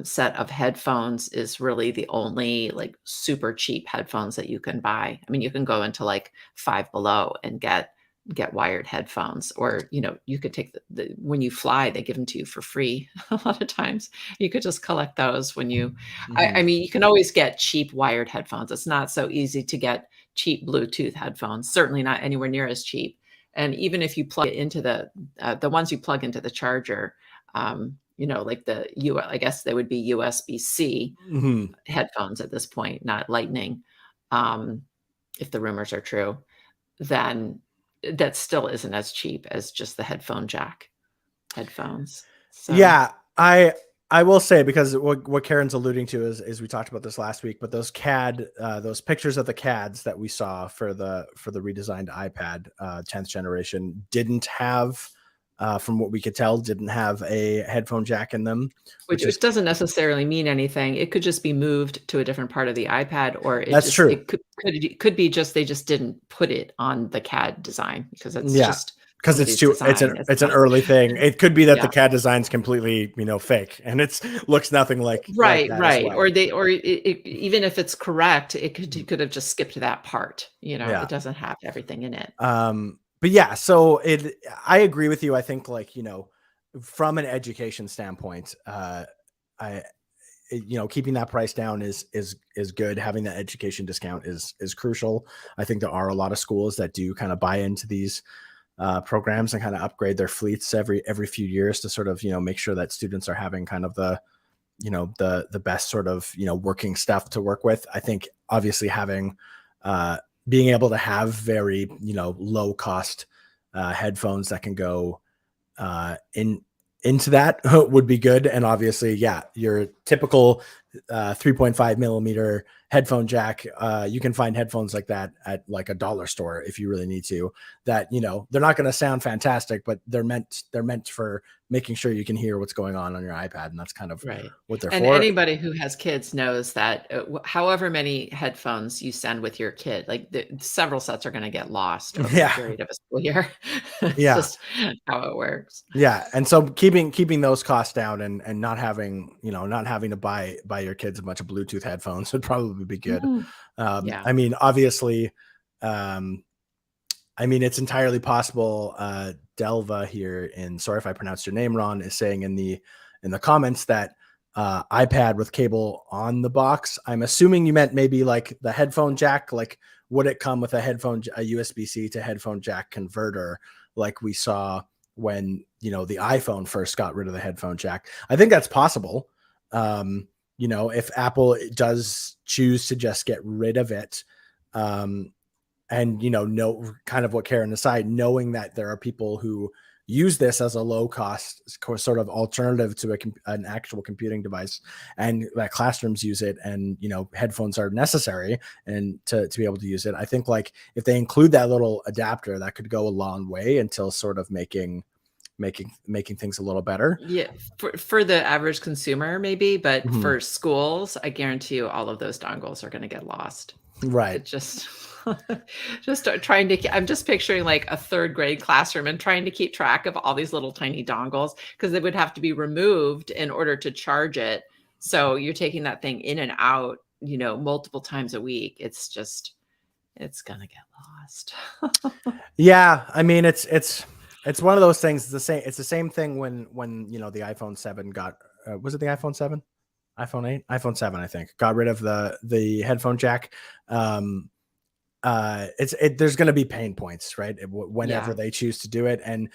set of headphones is really the only, like, super cheap headphones that you can buy. I mean, you can go into, like, Five Below and get get wired headphones, or you could take when you fly, they give them to you for free a lot of times. You could just collect those when you I mean, you can always get cheap wired headphones. It's not so easy to get cheap Bluetooth headphones, certainly not anywhere near as cheap. And even if you plug it into the ones you plug into the charger, like I guess they would be USB-C headphones at this point, not Lightning. If the rumors are true, then that still isn't as cheap as just the headphone jack headphones. So yeah, I will say, because what Karen's alluding to is we talked about this last week, but those those pictures of the CADs that we saw for the redesigned iPad 10th generation didn't have, from what we could tell, didn't have a headphone jack in them, which doesn't necessarily mean anything. It could just be moved to a different part of the iPad, or That's true. It could be just they just didn't put it on the CAD design because it's just because it's an early thing. It could be that the CAD design's completely fake and it looks nothing like right. Well. Or even if it's correct, it could have just skipped that part. It doesn't have everything in it. But yeah, so I agree with you. I think, from an education standpoint, keeping that price down is good. Having that education discount is crucial. I think there are a lot of schools that do kind of buy into these programs and kind of upgrade their fleets every few years to sort of make sure that students are having kind of the best sort of working stuff to work with. I think obviously having being able to have very low cost headphones that can go into that would be good. And obviously, your typical 3.5 millimeter headphone jack, you can find headphones like that at like a dollar store if you really need to, that they're not going to sound fantastic, but they're meant for making sure you can hear what's going on your iPad, and that's kind of what they're for. And anybody who has kids knows that however many headphones you send with your kid, like several sets are going to get lost over the period of a school year. It's just how it works. And so keeping those costs down and not having to buy your kids a bunch of Bluetooth headphones would probably be good. I mean, obviously, it's entirely possible. Delva here, sorry if I pronounced your name wrong, is saying in the comments that iPad with cable on the box. I'm assuming you meant maybe like the headphone jack. Like, would it come with a USB-C to headphone jack converter like we saw when the iPhone first got rid of the headphone jack? I think that's possible. If Apple does choose to just get rid of it, and know kind of what Karen aside, knowing that there are people who use this as a low cost sort of alternative to an actual computing device, and that classrooms use it, and headphones are necessary and to be able to use it. I think like if they include that little adapter, that could go a long way until sort of making things a little better. Yeah, for the average consumer maybe, but for schools, I guarantee you all of those dongles are going to get lost. Right. It just trying to, I'm just picturing like a third grade classroom and trying to keep track of all these little tiny dongles, because they would have to be removed in order to charge it. So you're taking that thing in and out, multiple times a week. It's going to get lost. Yeah. I mean, it's one of those things. It's the same thing when the iPhone 7 got, was it the iPhone 7? iPhone 8, iPhone 7, I think, got rid of the headphone jack. There's going to be pain points, right? Whenever they choose to do it. And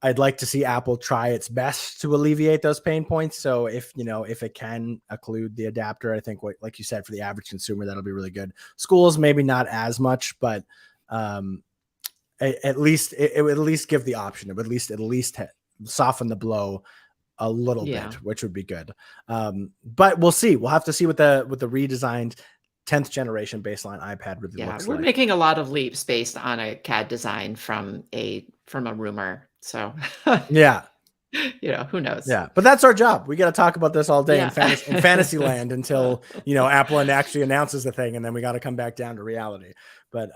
I'd like to see Apple try its best to alleviate those pain points. So if it can include the adapter, I think like you said, for the average consumer, that'll be really good. Schools, maybe not as much, but at least it would at least give the option. It would at least soften the blow a little bit, which would be good. But we'll see. We'll have to see what the redesigned 10th generation baseline iPad really looks like. We're making a lot of leaps based on a CAD design from a rumor. So who knows? Yeah, but that's our job. We got to talk about this all day in fantasy land until Apple actually announces the thing, and then we got to come back down to reality. But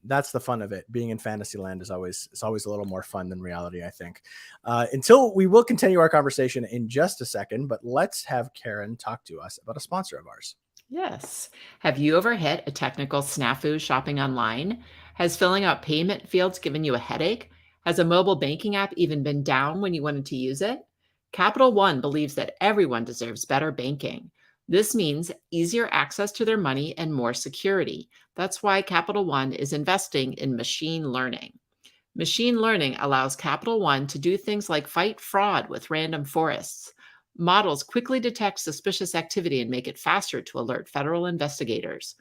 that's the fun of it. Being in fantasy land is always a little more fun than reality, I think. Until we will continue our conversation in just a second, but let's have Karen talk to us about a sponsor of ours. Yes. Have you ever hit a technical snafu shopping online? Has filling out payment fields given you a headache? Has a mobile banking app even been down when you wanted to use it? Capital One believes that everyone deserves better banking. This means easier access to their money and more security. That's why Capital One is investing in machine learning. Machine learning allows Capital One to do things like fight fraud with random forests. Models quickly detect suspicious activity and make it faster to alert federal investigators.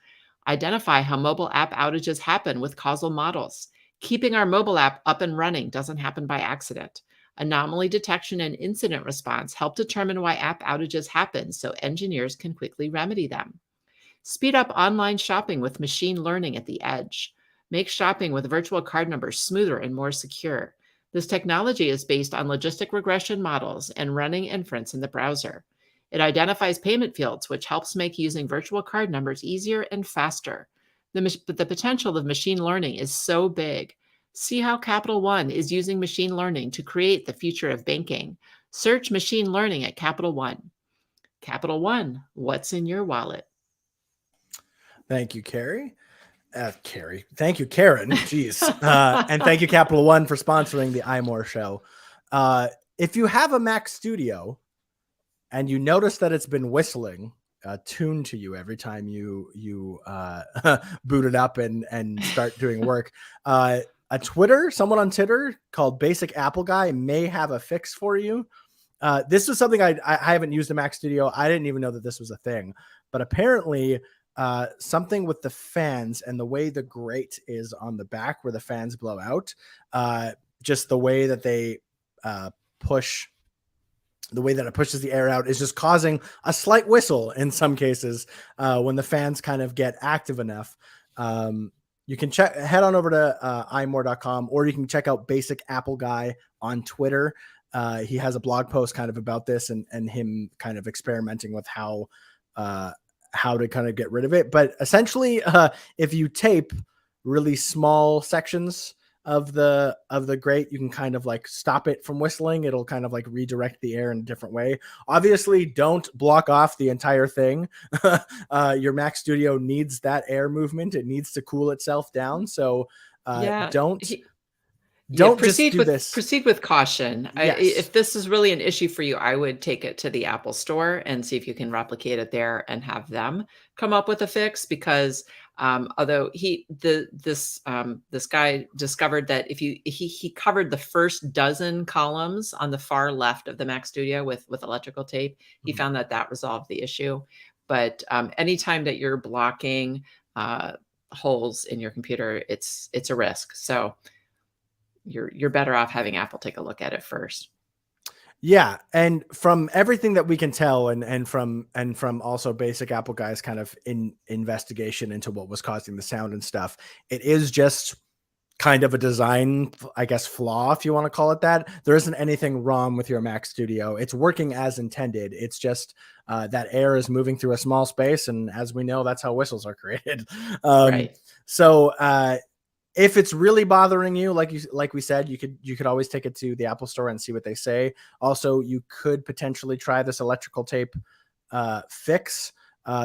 Identify how mobile app outages happen with causal models. Keeping our mobile app up and running doesn't happen by accident. Anomaly detection and incident response help determine why app outages happen so engineers can quickly remedy them. Speed up online shopping with machine learning at the edge. Make shopping with virtual card numbers smoother and more secure. This technology is based on logistic regression models and running inference in the browser. It identifies payment fields, which helps make using virtual card numbers easier and faster. The potential of machine learning is so big. See how Capital One is using machine learning to create the future of banking. Search machine learning at Capital One. Capital One, what's in your wallet? Thank you, Carrie. Thank you, Karen. Jeez. And thank you, Capital One, for sponsoring the iMore show. If you have a Mac Studio and you notice that it's been whistling, tuned to you every time you boot it up and start doing work, someone on Twitter called Basic Apple Guy may have a fix for you. This was something I haven't used a Mac Studio. I didn't even know that this was a thing, but apparently something with the fans and the way the grate is on the back where the fans blow out, just the way that they push, the way that it pushes the air out is just causing a slight whistle in some cases when the fans kind of get active enough. You can head on over to imore.com, or you can check out Basic Apple Guy on Twitter. He has a blog post kind of about this and him kind of experimenting with how to kind of get rid of it. But essentially, if you tape really small sections of the grate, you can kind of like stop it from whistling. It'll kind of like redirect the air in a different way. Obviously, don't block off the entire thing. Your Mac Studio needs that air movement. It needs to cool itself down. So don't proceed just do this. Proceed with caution. Yes. If this is really an issue for you, I would take it to the Apple Store and see if you can replicate it there and have them come up with a fix. Because although this guy discovered that if he covered the first dozen columns on the far left of the Mac Studio with electrical tape, he found that resolved the issue. But anytime that you're blocking holes in your computer, it's a risk. So you're better off having Apple take a look at it first. Yeah, and from everything that we can tell, and from also Basic Apple Guy's kind of investigation into what was causing the sound and stuff, it is just kind of a design, I guess, flaw, if you want to call it that. There isn't anything wrong with your Mac Studio. It's working as intended. It's just that air is moving through a small space, and as we know, that's how whistles are created. Right. So if it's really bothering you, like we said, you could always take it to the Apple Store and see what they say. Also, you could potentially try this electrical tape fix.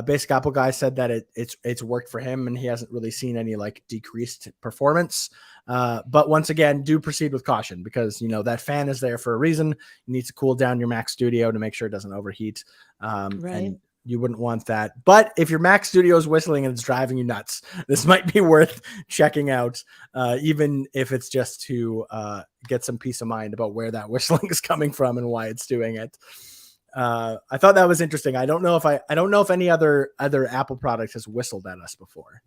Basic Apple Guy said that it's worked for him, and he hasn't really seen any like decreased performance. But once again, do proceed with caution, because that fan is there for a reason. You need to cool down your Mac Studio to make sure it doesn't overheat. Right. And you wouldn't want that. But if your Mac Studio is whistling and it's driving you nuts, this might be worth checking out, even if it's just to get some peace of mind about where that whistling is coming from and why it's doing it. I thought that was interesting. I don't know if any other Apple product has whistled at us before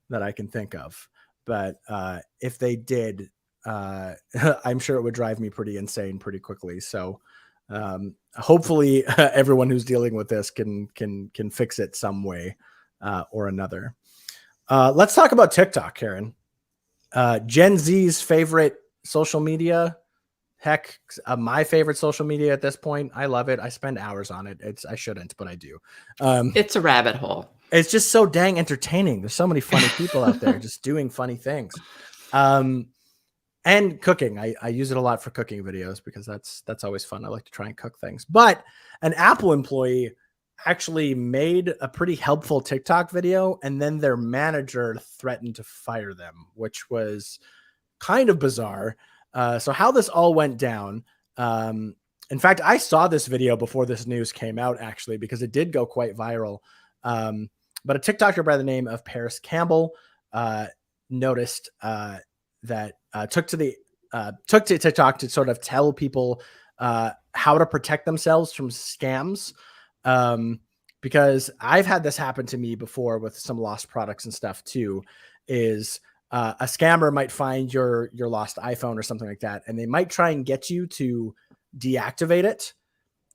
that I can think of. But if they did, I'm sure it would drive me pretty insane pretty quickly. So hopefully everyone who's dealing with this can fix it some way or another. Let's talk about TikTok, Karen. Gen Z's favorite social media. Heck, my favorite social media at this point. I love it. I spend hours on it. I shouldn't, but I do. It's a rabbit hole. It's just so dang entertaining. There's so many funny people out there just doing funny things. And cooking. I use it a lot for cooking videos because that's always fun. I like to try and cook things. But an Apple employee actually made a pretty helpful TikTok video, and then their manager threatened to fire them, which was kind of bizarre. So how this all went down. In fact, I saw this video before this news came out, actually, because it did go quite viral. But a TikToker by the name of Paris Campbell noticed that took to TikTok to sort of tell people how to protect themselves from scams. Because I've had this happen to me before with some lost products and stuff too, is a scammer might find your lost iPhone or something like that, and they might try and get you to deactivate it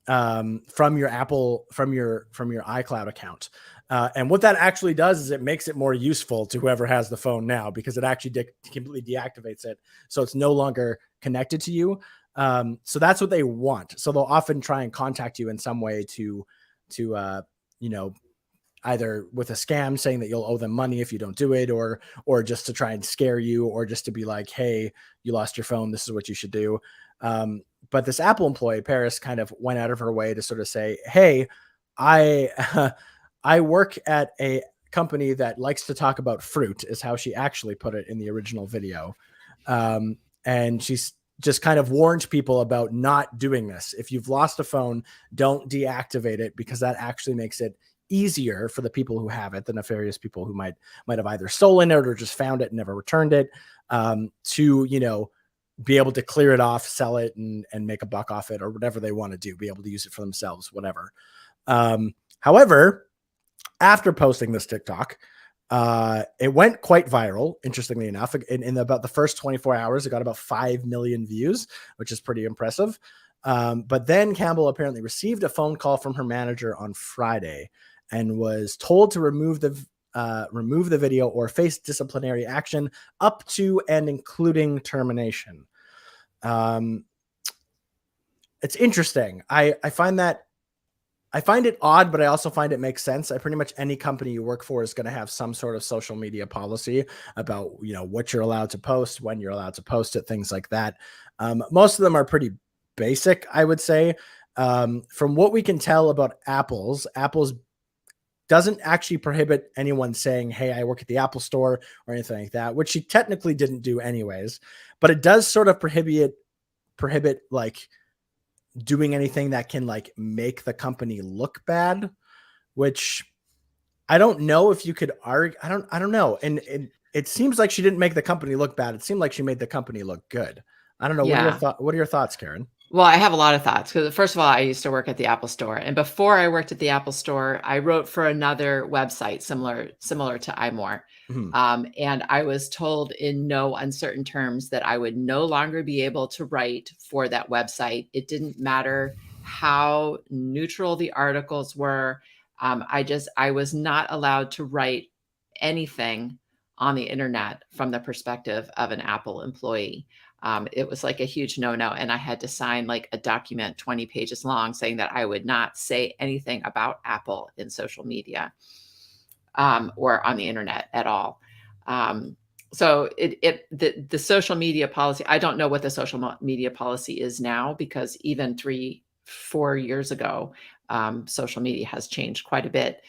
from your iCloud account. And what that actually does is it makes it more useful to whoever has the phone now, because it actually completely deactivates it, so it's no longer connected to you. So that's what they want. So they'll often try and contact you in some way to either with a scam saying that you'll owe them money if you don't do it, or just to try and scare you, or just to be like, hey, you lost your phone, this is what you should do. But this Apple employee, Paris, kind of went out of her way to sort of say, hey, I I work at a company that likes to talk about fruit, is how she actually put it in the original video. And she's just kind of warned people about not doing this. If you've lost a phone, don't deactivate it, because that actually makes it easier for the people who have it, the nefarious people who might have either stolen it or just found it and never returned it, to be able to clear it off, sell it, and make a buck off it, or whatever they want to do, be able to use it for themselves, whatever. However, after posting this TikTok, it went quite viral, interestingly enough. In about the first 24 hours, it got about 5 million views, which is pretty impressive. But then Campbell apparently received a phone call from her manager on Friday and was told to remove the video or face disciplinary action up to and including termination. It's interesting. I find it odd, but I also find it makes sense. Pretty much any company you work for is going to have some sort of social media policy about, what you're allowed to post, when you're allowed to post it, things like that. Most of them are pretty basic, I would say. From what we can tell about Apple's doesn't actually prohibit anyone saying, hey, I work at the Apple Store or anything like that, which she technically didn't do anyways. But it does sort of prohibit like doing anything that can like make the company look bad, which I don't know if you could argue. I don't know. And it seems like she didn't make the company look bad. It seemed like she made the company look good. I don't know. Yeah. What are your thoughts, Karen? Well, I have a lot of thoughts, because first of all, I used to work at the Apple Store, and before I worked at the Apple Store, I wrote for another website similar to iMore. Mhm. And I was told in no uncertain terms that I would no longer be able to write for that website. It didn't matter how neutral the articles were. I was not allowed to write anything on the internet from the perspective of an Apple employee. It was like a huge no-no. And I had to sign like a document 20 pages long saying that I would not say anything about Apple in social media or on the internet at all. So the social media policy, I don't know what the social media policy is now, because even 3-4 years ago, social media has changed quite a bit.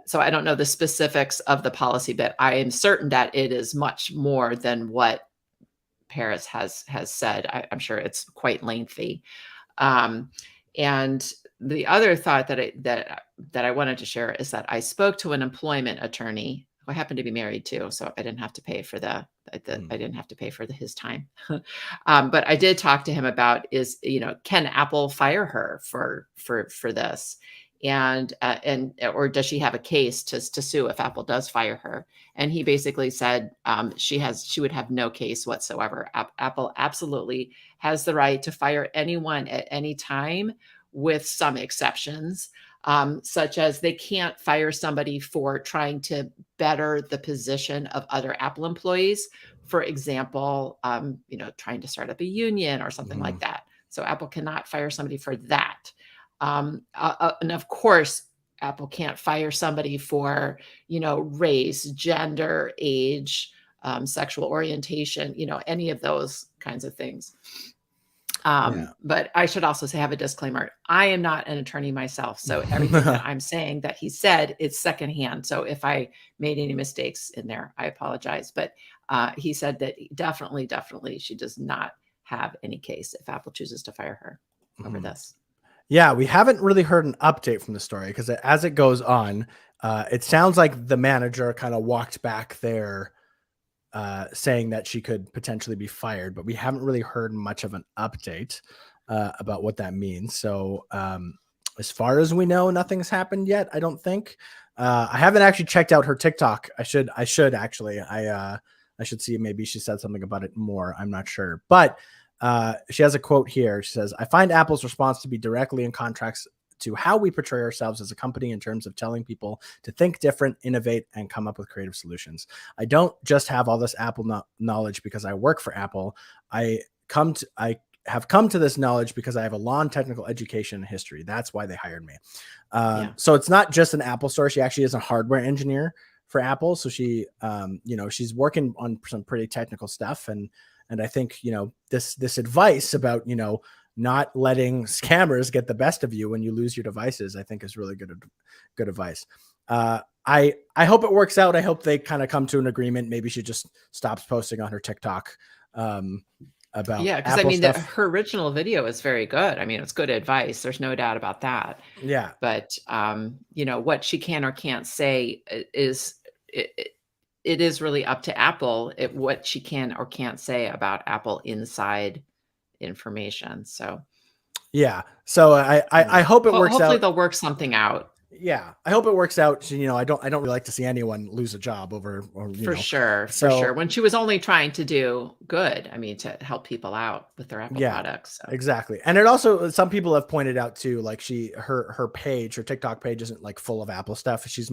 So I don't know the specifics of the policy, but I am certain that it is much more than what Paris has said. I'm sure it's quite lengthy. And the other thought that I wanted to share is that I spoke to an employment attorney who I happen to be married to, so I didn't have to pay for his time. But I did talk to him about can Apple fire her for this? And or does she have a case to sue if Apple does fire her? And he basically said she would have no case whatsoever. Apple absolutely has the right to fire anyone at any time, with some exceptions, such as they can't fire somebody for trying to better the position of other Apple employees. For example, trying to start up a union or something like that. So Apple cannot fire somebody for that. And of course, Apple can't fire somebody for, race, gender, age, sexual orientation, any of those kinds of things. But I should also have a disclaimer. I am not an attorney myself. So everything that I'm saying that he said is secondhand. So if I made any mistakes in there, I apologize. But he said that definitely she does not have any case if Apple chooses to fire her over this. Yeah, we haven't really heard an update from the story because as it goes on, it sounds like the manager kind of walked back there saying that she could potentially be fired, but we haven't really heard much of an update about what that means. So as far as we know, nothing's happened yet, I don't think. I haven't actually checked out her TikTok. I should actually. I should see, maybe she said something about it more. I'm not sure. But she has a quote here. She says, "I find Apple's response to be directly in contrast to how we portray ourselves as a company in terms of telling people to think different, innovate, and come up with creative solutions. I don't just have all this Apple knowledge because I work for Apple. I have come to this knowledge because I have a long technical education and history. That's why they hired me." So it's not just an Apple store. She actually is a hardware engineer for Apple. So she, she's working on some pretty technical stuff. And I think, this advice about, not letting scammers get the best of you when you lose your devices, I think is really good advice. I hope it works out. I hope they kind of come to an agreement. Maybe she just stops posting on her TikTok about because I mean, her original video is very good. I mean, it's good advice. There's no doubt about that. Yeah. But what she can or can't say is it is really up to Apple what she can or can't say about Apple inside information. So yeah. So I hope it works out. Hopefully they'll work something out. Yeah, I hope it works out. I don't really like to see anyone lose a job over, for sure. When she was only trying to do good, I mean, to help people out with their Apple products. So. Exactly. And it also, some people have pointed out too, like her page, her TikTok page isn't like full of Apple stuff. She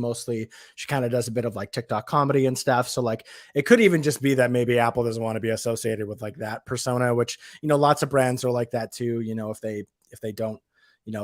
kind of does a bit of like TikTok comedy and stuff. So like, it could even just be that maybe Apple doesn't want to be associated with like that persona, which, lots of brands are like that too. If they don't,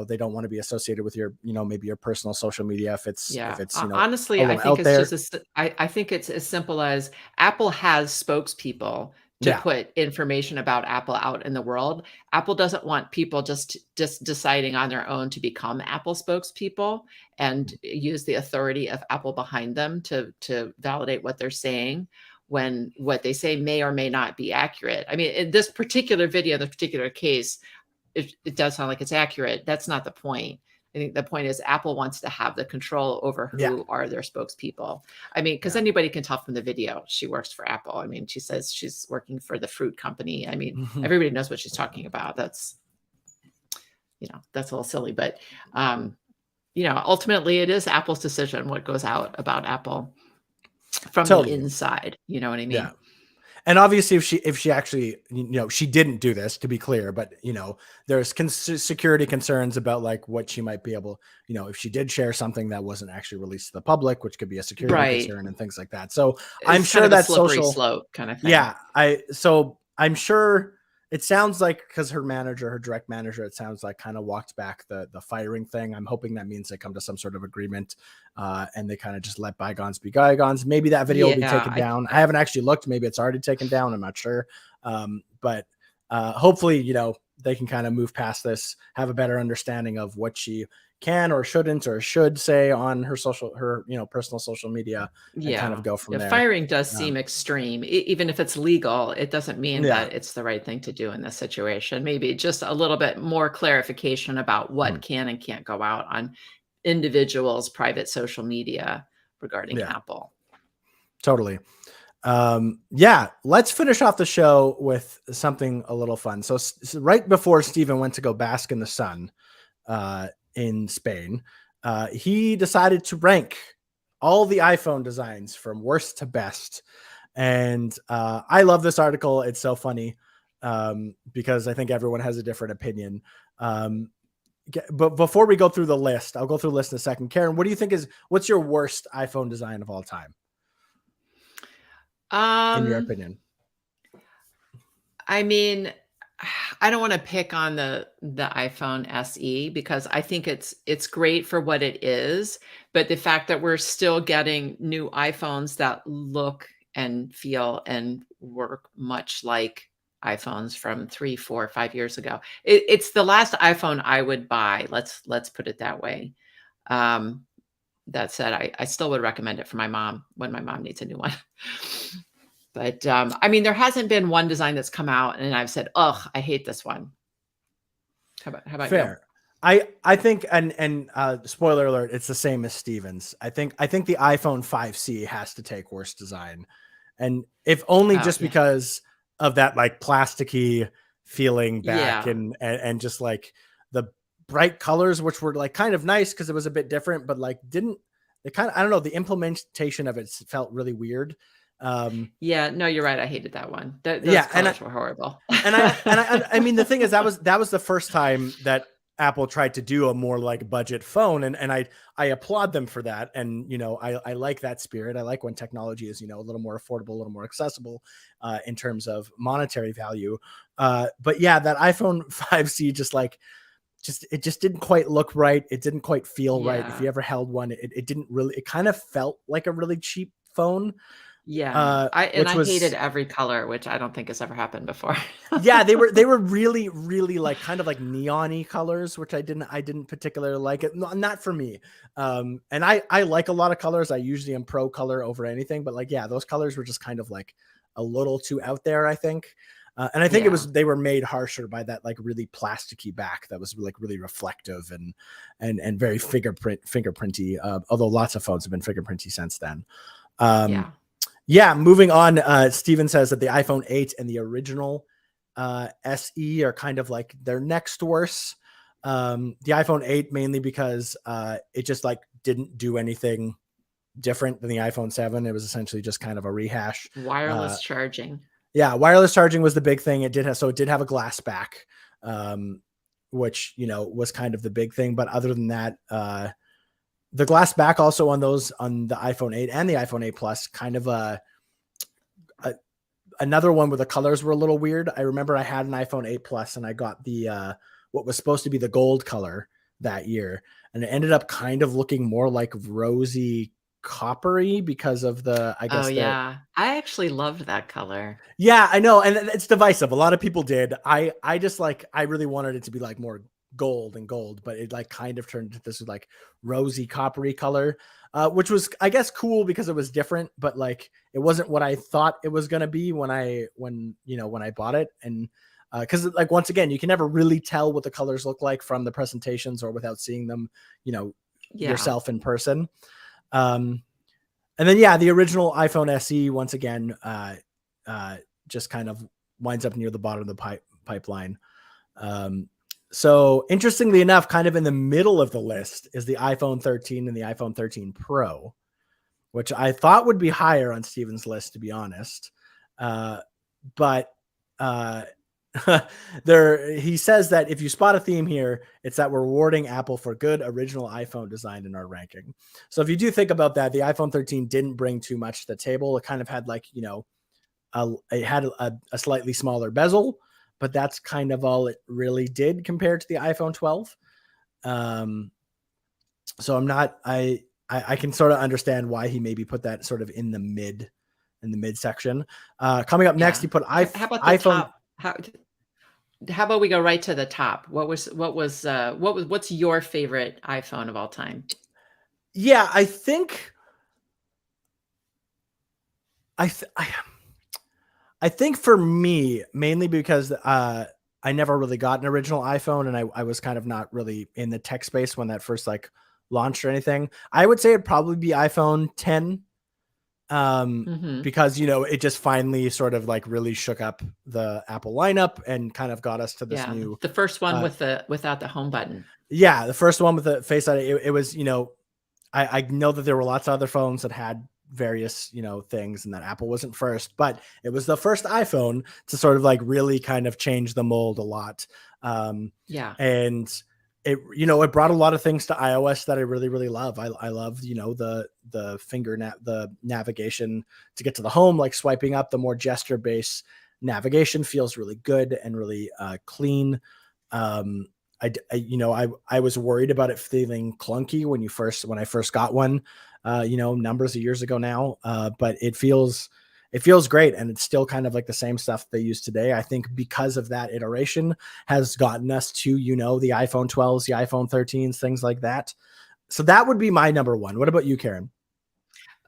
they don't want to be associated with your, maybe your personal social media. If it's honestly, I think it's I think it's as simple as Apple has spokespeople to put information about Apple out in the world. Apple doesn't want people just deciding on their own to become Apple spokespeople and use the authority of Apple behind them to validate what they're saying, when what they say may or may not be accurate. I mean, in this particular video, this particular case, it does sound like it's accurate. That's not the point. I think the point is Apple wants to have the control over who are their spokespeople. I mean, because anybody can tell from the video she works for Apple. I mean, she says she's working for the fruit company. I mean, everybody knows what she's talking about. That's a little silly, but ultimately it is Apple's decision what goes out about Apple from the inside. You know what I mean? Yeah. And obviously, if she actually, she didn't do this, to be clear, but there's security concerns about like what she might be able, if she did share something that wasn't actually released to the public, which could be a security concern and things like that. So I'm sure that's social slope kind of thing. Yeah, I'm sure. It sounds like, because her direct manager, it sounds like kind of walked back the firing thing. I'm hoping that means they come to some sort of agreement and they kind of just let bygones be bygones. Maybe that video will be taken down. I haven't actually looked. Maybe it's already taken down. I'm not sure. But hopefully, they can kind of move past this, have a better understanding of what she can or shouldn't or should say on her personal social media, and kind of go from there. Firing does seem extreme. Even if it's legal, it doesn't mean that it's the right thing to do in this situation. Maybe just a little bit more clarification about what can and can't go out on individuals' private social media regarding Apple. Totally. Let's finish off the show with something a little fun. So right before Steven went to go bask in the sun, in Spain, he decided to rank all the iPhone designs from worst to best. And I love this article. It's so funny because I think everyone has a different opinion. But before we go through the list, I'll go through the list in a second. Karen, what do you think what's your worst iPhone design of all time? In your opinion? I mean, I don't want to pick on the iPhone SE because I think it's great for what it is, but the fact that we're still getting new iPhones that look and feel and work much like iPhones from 3, 4, 5 years ago. It's the last iPhone I would buy. Let's put it that way. That said, I still would recommend it for my mom when my mom needs a new one. But I mean, there hasn't been one design that's come out and I've said, "Ugh, I hate this one." How about you? Fair. I think, and spoiler alert, it's the same as Stevens. I think the iPhone 5C has to take worst design, and if only just Yeah. because of that like plasticky feeling back, Yeah. and just like the bright colors, which were like kind of nice because it was a bit different, but like didn't it kind of, I don't know, the implementation of it felt really weird. Yeah, no, you're right. I hated that one. Those Yeah, colors were horrible. I mean, the thing is that was the first time that Apple tried to do a more like budget phone, and I applaud them for that. And I like that spirit. I like when technology is a little more affordable, a little more accessible in terms of monetary value. But yeah, that iPhone 5C it just didn't quite look right. It didn't quite feel right. If Yeah. you ever held one, it didn't really. It kind of felt like a really cheap phone, Yeah. which I hated was. every color, which I don't think has ever happened before. Yeah, they were really really like kind of like neon-y colors, which I didn't particularly like it. Not for me. And I like a lot of colors. I usually am pro color over anything, but like yeah, those colors were just kind of like a little too out there, I think. And I think Yeah. they were made harsher by that like really plasticky back that was like really reflective and very fingerprinty. Although lots of phones have been fingerprinty since then. Um, Yeah. yeah, moving on. Steven says that the iPhone 8 and the original SE are kind of like their next worst. The iPhone 8 mainly because it just like didn't do anything different than the iPhone 7. It was essentially just kind of a rehash. Wireless charging. Yeah, wireless charging was the big thing. It did have a glass back, which was kind of the big thing. But other than that, the glass back also on the iPhone 8 and the iPhone 8 Plus kind of another one where the colors were a little weird. I remember I had an iPhone 8 Plus and I got the what was supposed to be the gold color that year, and it ended up kind of looking more like rosy coppery because of I Oh guess yeah. I actually loved that color. yeah, I know, and it's divisive. A lot of people did. I just I really wanted it to be like more gold, but it like kind of turned into this like rosy coppery color, which was I guess cool because it was different, but like it wasn't what I thought it was gonna be when I bought it. And because like once again, you can never really tell what the colors look like from the presentations or without seeing them, Yeah. yourself in person. And then yeah, the original iPhone SE once again just kind of winds up near the bottom of the pipeline. So interestingly enough, kind of in the middle of the list is the iPhone 13 and the iPhone 13 Pro, which I thought would be higher on Steven's list, to be honest. But he says that if you spot a theme here, it's that we're rewarding Apple for good original iPhone design in our ranking. So if you do think about that, the iPhone 13 didn't bring too much to the table. It kind of had like, it had a slightly smaller bezel, but that's kind of all it really did compared to the iPhone 12. So I can sort of understand why he maybe put that sort of in the mid section. Coming up next, Yeah. he put How about the iPhone. top? How about we go right to the top? What's your favorite iPhone of all time? Yeah, I think I think for me, mainly because I never really got an original iPhone, and I was kind of not really in the tech space when that first like launched or anything. I would say it'd probably be iPhone 10, Mhm. because it just finally sort of like really shook up the Apple lineup and kind of got us to this Yeah, new. the first one Uh, without the home button. yeah, the first one with the Face ID. It was I know that there were lots of other phones that had various things, and that Apple wasn't first, but it was the first iPhone to sort of like really kind of change the mold a lot. Yeah. And it brought a lot of things to iOS that I really really love. I love the the navigation to get to the home, like swiping up. The more gesture based navigation feels really good and really clean. I was worried about it feeling clunky when I first got one, numbers of years ago now. But it feels it feels great. And it's still kind of like the same stuff they use today. I think because of that iteration has gotten us to, the iPhone 12s, the iPhone 13s, things like that. So that would be my number one. What about you, Karen?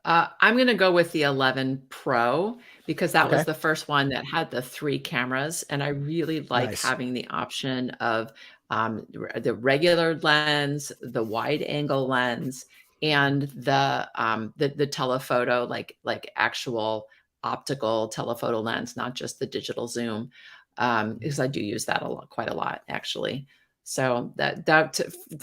I'm going to go with the 11 Pro because that was Okay. the first one that had the 3 cameras. And I really like Nice. having the option of the regular lens, the wide angle lens, and the telephoto, like actual optical telephoto lens, not just the digital zoom. Because I do use that quite a lot, actually. So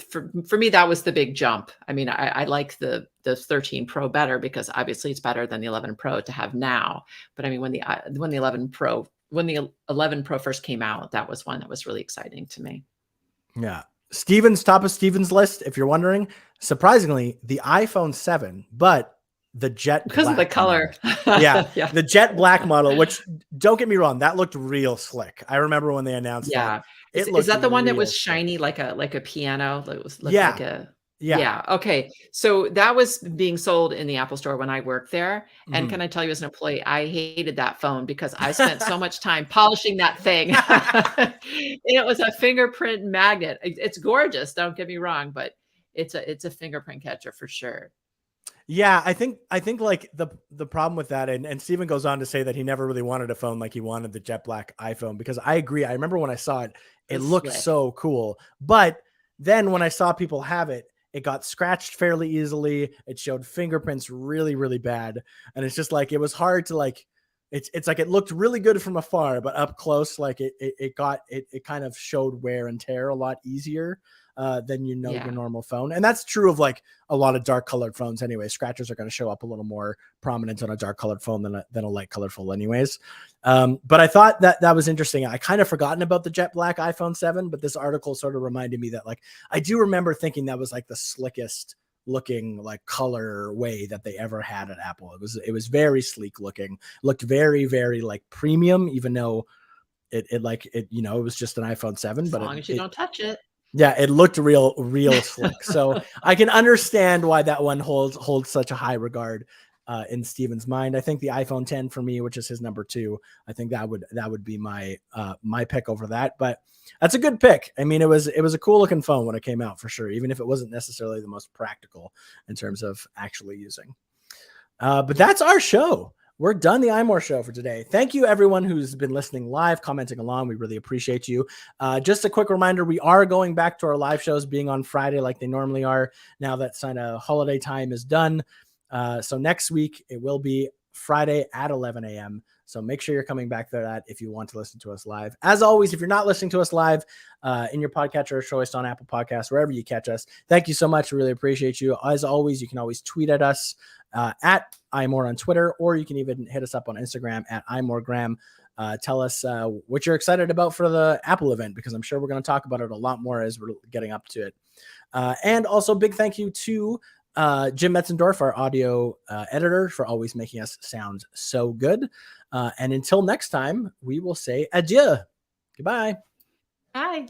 for me, that was the big jump. I mean, I like the 13 Pro better because obviously it's better than the 11 Pro to have now. But I mean, when the 11 Pro first came out, that was one that was really exciting to me. Yeah. Steven's top of Steven's list, if you're wondering, surprisingly, the iPhone 7, but the jet Because of the black color. model. Yeah, Yeah. the jet black model, which, don't get me wrong, that looked real slick. I remember when they announced that. Yeah. It Is looked that the one that real was slick. shiny like a piano? That looked Yeah, like a yeah. yeah, okay. So that was being sold in the Apple Store when I worked there, and Mhm. can I tell you as an employee, I hated that phone because I spent so much time polishing that thing. And it was a fingerprint magnet. It's gorgeous, don't get me wrong, but it's a fingerprint catcher for sure. Yeah, I think like the problem with that, and Steven goes on to say that he never really wanted a phone like he wanted the jet black iPhone, because I agree. I remember when I saw it, It it was looked slick. so cool. But then when I saw people have it, it got scratched fairly easily. It showed fingerprints really, really bad. And it's just like, it was hard to like, it's like, it looked really good from afar, but up close, like it kind of showed wear and tear a lot easier than your Yeah. normal phone. And that's true of like a lot of dark colored phones anyway. Scratches are going to show up a little more prominent on a dark colored phone than a light colored phone anyways. But I thought that was interesting. I kind of forgotten about the jet black iPhone 7, but this article sort of reminded me that, like, I do remember thinking that was like the slickest looking like color way that they ever had at Apple. It was very sleek looking, looked very, very like premium, even though it was just an iPhone 7, As but long as you don't touch it. yeah, it looked real slick. So I can understand why that one holds such a high regard in Steven's mind. I think the iPhone 10 for me, which is his number 2, I think that would be my pick over that. But that's a good pick. I mean, it was a cool looking phone when it came out for sure, even if it wasn't necessarily the most practical in terms of actually using. But that's our show. We're done the iMore show for today. Thank you, everyone who's been listening live, commenting along. We really appreciate you. Just a quick reminder, we are going back to our live shows being on Friday like they normally are now that kind of holiday time is done. So next week, it will be Friday at 11 a.m. So make sure you're coming back for that if you want to listen to us live. As always, if you're not listening to us live in your podcatcher of choice on Apple Podcasts, wherever you catch us, thank you so much. We really appreciate you. As always, you can always tweet at us at iMore on Twitter, or you can even hit us up on Instagram at iMoregram. Tell us what you're excited about for the Apple event, because I'm sure we're going to talk about it a lot more as we're getting up to it. And also big thank you to Jim Metzendorf, our audio editor, for always making us sound so good. And until next time, we will say adieu. Goodbye. Hi.